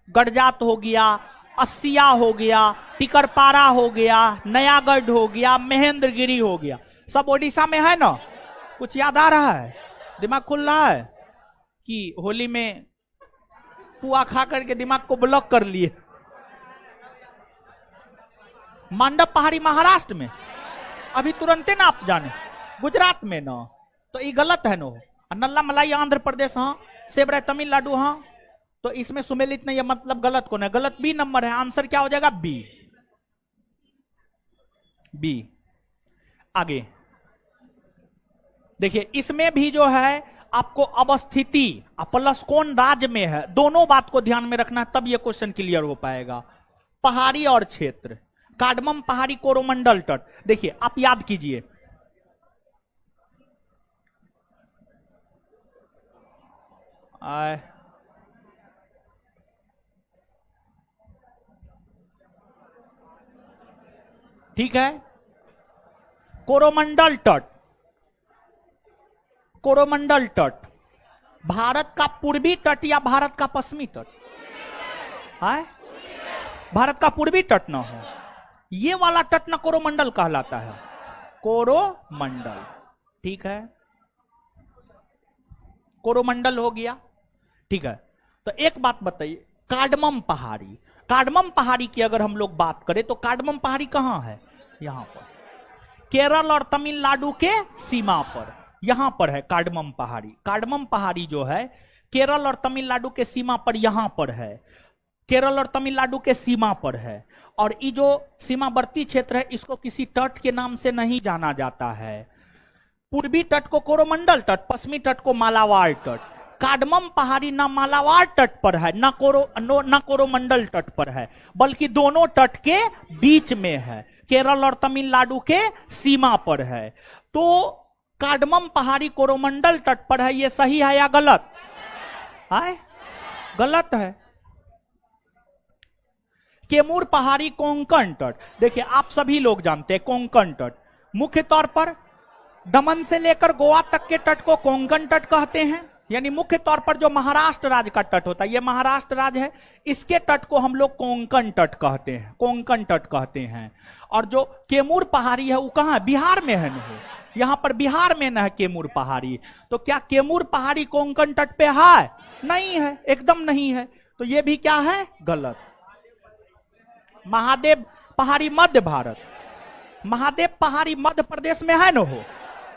गडजात हो गया, अस्सिया हो गया, टिकरपारा हो गया, नयागढ़ हो गया, महेंद्रगिरी हो गया, सब ओडिशा में है ना? कुछ याद आ रहा है? दिमाग खुल रहा है कि होली में पुआ खा करके दिमाग को ब्लॉक कर लिए? मांडव पहाड़ी महाराष्ट्र में, अभी तुरंते ना आप जाने, गुजरात में ना, तो ये गलत है ना? नल्ला मलाई आंध्र प्रदेश, हाँ, सेबड़ा तमिलनाडु, हाँ, तो इसमें सुमेलित नहीं है, मतलब गलत कौन है? गलत बी नंबर है, आंसर क्या हो जाएगा? बी। बी। आगे देखिए, इसमें भी जो है आपको अवस्थिति प्लस कौन राज्य में है, दोनों बात को ध्यान में रखना है, तब यह क्वेश्चन क्लियर हो पाएगा। पहाड़ी और क्षेत्र, कार्डमम पहाड़ी कोरोमंडल तट, देखिए आप याद कीजिए, ठीक है, कोरोमंडल तट, कोरोमंडल तट भारत का पूर्वी तट या भारत का पश्चिमी तट? है भारत का पूर्वी तट ना हो, ये वाला तट ना कोरोमंडल कहलाता है, कोरोमंडल, ठीक है, कोरोमंडल हो गया, ठीक है। तो एक बात बताइए, कार्डमम पहाड़ी, कार्डमम पहाड़ी की अगर हम लोग बात करें तो कार्डमम पहाड़ी कहां है? यहां पर, केरल और तमिलनाडु के सीमा पर, यहां पर है कार्डमम पहाड़ी। कार्डमम पहाड़ी जो है केरल और तमिलनाडु के सीमा पर, यहां पर है, केरल और तमिलनाडु के सीमा पर है। और ये जो सीमावर्ती क्षेत्र है इसको किसी तट के नाम से नहीं जाना जाता है। पूर्वी तट को कोरोमंडल तट, पश्चिमी तट को मालाबार तट। कार्डमम पहाड़ी ना मालाबार तट पर है, ना कोरोमंडल तट पर है, बल्कि दोनों तट के बीच में है, केरल और तमिलनाडु के सीमा पर है। तो कार्डमम पहाड़ी कोरोमंडल तट पर है, ये सही है या गलत है? गलत है। कैमूर पहाड़ी कोंकण तट, देखिए आप सभी लोग जानते हैं कोंकण तट, मुख्य तौर पर दमन से लेकर गोवा तक के तट को कोंकण तट कहते हैं, यानी मुख्य तौर पर जो महाराष्ट्र राज्य का तट होता है, ये महाराष्ट्र राज्य है, इसके तट को हम लोग कोंकण तट कहते हैं, कोंकण तट कहते हैं। और जो कैमूर पहाड़ी है वो कहां है? बिहार में है ना, यहां पर बिहार में ना है कैमूर पहाड़ी। तो क्या कैमूर पहाड़ी कोंकण तट पे है? नहीं है, एकदम नहीं है। तो ये भी क्या है? गलत। महादेव पहाड़ी मध्य भारत, महादेव पहाड़ी मध्य प्रदेश में है ना हो,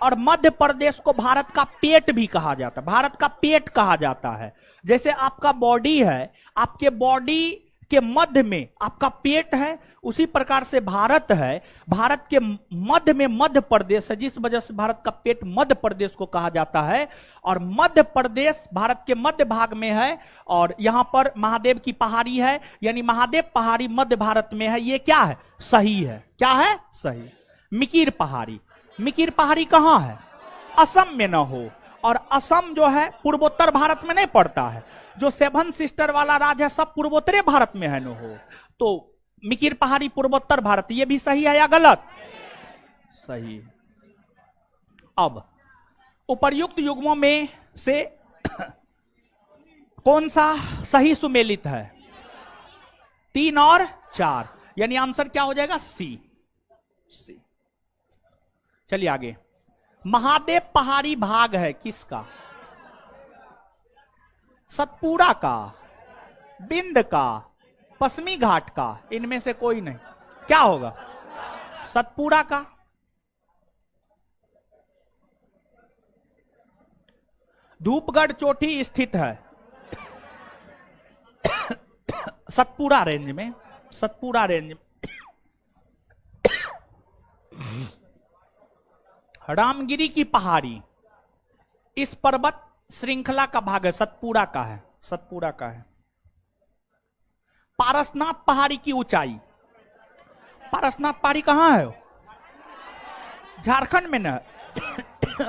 और मध्य प्रदेश को भारत का पेट भी कहा जाता है, भारत का पेट कहा जाता है। जैसे आपका बॉडी है, आपके बॉडी के मध्य में आपका पेट है, उसी प्रकार से भारत है, भारत के मध्य में मध्य प्रदेश है, जिस वजह से भारत का पेट मध्य प्रदेश को कहा जाता है। और मध्य प्रदेश भारत के मध्य भाग में है, और यहां पर महादेव की पहाड़ी है, यानी महादेव पहाड़ी मध्य भारत में है। ये क्या है? सही है। क्या है? सही। मिकिर पहाड़ी, मिकिर पहाड़ी कहां है? असम में ना हो, और असम जो है पूर्वोत्तर भारत में नहीं पड़ता है, जो सेवन सिस्टर वाला राज्य है सब पूर्वोत्तरी भारत में है ना हो। तो मिकिर पहाड़ी पूर्वोत्तर भारत, ये भी सही है या गलत? सही। अब उपर्युक्त युग्मों में से कौन सा सही सुमेलित है? 3 और 4, यानी आंसर क्या हो जाएगा? सी। चलिए आगे। महादेव पहाड़ी भाग है किसका? सतपुड़ा का, बिंद का, पश्चिमी घाट का, इनमें से कोई नहीं। क्या होगा? सतपुड़ा का। धूपगढ़ चोटी स्थित है सतपुड़ा रेंज में, सतपुड़ा रेंज में। रामगिरी की पहाड़ी इस पर्वत श्रृंखला का भाग है, सतपुड़ा का है, सतपुड़ा का है। पारसनाथ पहाड़ी की ऊंचाई, पारसनाथ पहाड़ी कहां है? झारखंड में ना।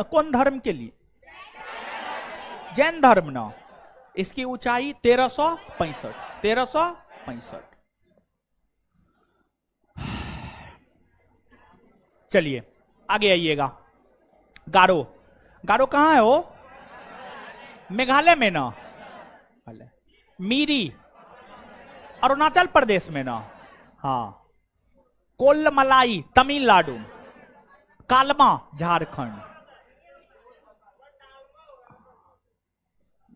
कौन धर्म के लिए? जैन धर्म ना। इसकी ऊंचाई 1365, 1365। चलिए आगे आइएगा। गारो, गारो कहां है वो? मेघालय में ना। मीरी अरुणाचल प्रदेश में ना। हाँ। कोल्लमलाई तमिलनाडु, कालमा झारखंड।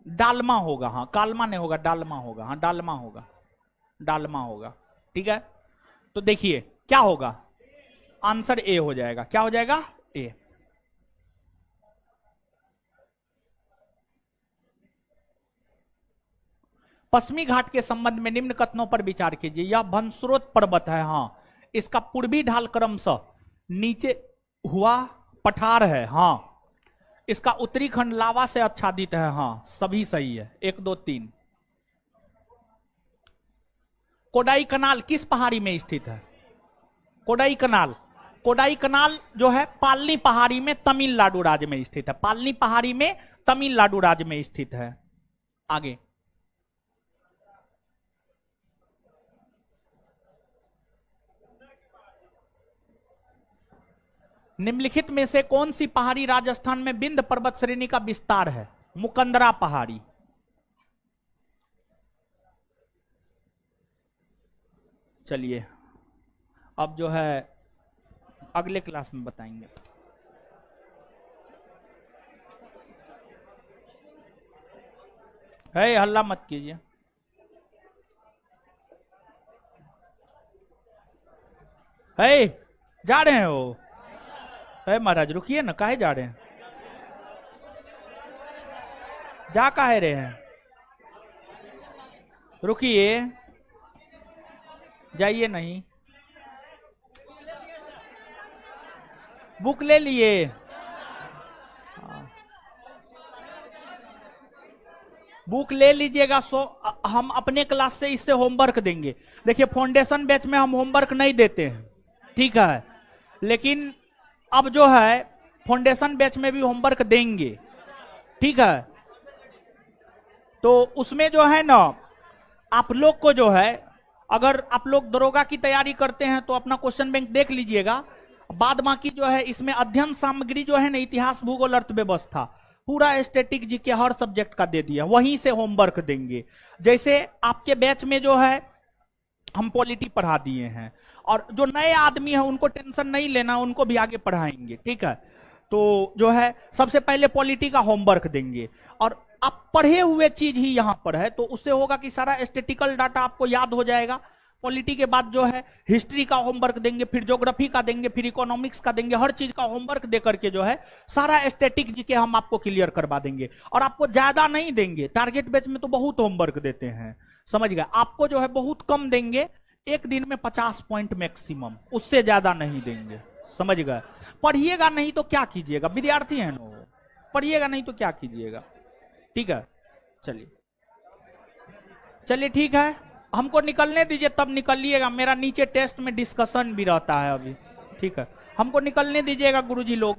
डालमा होगा, हाँ कालमा नहीं होगा, डालमा होगा, हाँ डालमा होगा, डालमा होगा। ठीक है, तो देखिए क्या होगा, आंसर ए हो जाएगा। क्या हो जाएगा? ए। पश्चिमी घाट के संबंध में निम्न कथनों पर विचार कीजिए। यह भंसरोत पर्वत है, हाँ। इसका पूर्वी ढाल क्रमशः नीचे हुआ पठार है, हाँ। इसका उत्तरी खंड लावा से आच्छादित है, हाँ सभी सही है। 1 2 3। कोडाई कनाल किस पहाड़ी में स्थित है? कोडाई कनाल, कोडाई कनाल जो है पालनी पहाड़ी में तमिलनाडु राज्य में स्थित है, पालनी पहाड़ी में तमिलनाडु राज्य में स्थित है। आगे। निम्नलिखित में से कौन सी पहाड़ी राजस्थान में विंध्य पर्वत श्रेणी का विस्तार है? मुकंदरा पहाड़ी। चलिए अब जो है अगले क्लास में बताएंगे। है हल्ला मत कीजिए। है जा रहे हैं वो? है महाराज रुकिए ना, काहे जा रहे हैं? जा काहे रहे हैं? रुकिए, जाइए नहीं। बुक ले लिए? बुक ले लीजिएगा। सो हम अपने क्लास से इससे होमवर्क देंगे। देखिए फाउंडेशन बैच में हम होमवर्क नहीं देते हैं, ठीक है, लेकिन अब जो है फाउंडेशन बैच में भी होमवर्क देंगे, ठीक है। तो उसमें जो है ना, आप लोग को जो है, अगर आप लोग दरोगा की तैयारी करते हैं तो अपना क्वेश्चन बैंक देख लीजिएगा। बाद बाकी जो है इसमें अध्ययन सामग्री जो है ना, इतिहास, भूगोल, अर्थव्यवस्था, पूरा स्टैटिक जीके हर सब्जेक्ट का दे दिया, वहीं से होमवर्क देंगे। जैसे आपके बैच में जो है हम पॉलिटी पढ़ा दिए हैं, और जो नए आदमी है उनको टेंशन नहीं लेना, उनको भी आगे पढ़ाएंगे, ठीक है। तो जो है सबसे पहले पॉलिटी का होमवर्क देंगे, और आप पढ़े हुए चीज ही यहां पर है, तो उससे होगा कि सारा स्टैटिकल डाटा आपको याद हो जाएगा। पॉलिटी के बाद जो है हिस्ट्री का होमवर्क देंगे, फिर ज्योग्राफी का देंगे, फिर इकोनॉमिक्स का देंगे, हर चीज का होमवर्क दे करके जो है सारा स्टैटिक जीके हम आपको क्लियर करवा देंगे। और आपको ज्यादा नहीं देंगे, टारगेट बैच में तो बहुत होमवर्क देते हैं, समझ गए। आपको जो है बहुत कम देंगे, एक दिन में 50 पॉइंट मैक्सिमम, उससे ज्यादा नहीं देंगे, समझ गए। पढ़िएगा नहीं तो क्या कीजिएगा, विद्यार्थी है ना, पढ़िएगा नहीं तो क्या कीजिएगा, ठीक है। चलिए चलिए ठीक है, हमको निकलने दीजिए, तब निकलिएगा। मेरा नीचे टेस्ट में डिस्कशन भी रहता है अभी, ठीक है। हमको निकलने दीजिएगा गुरुजी लोग।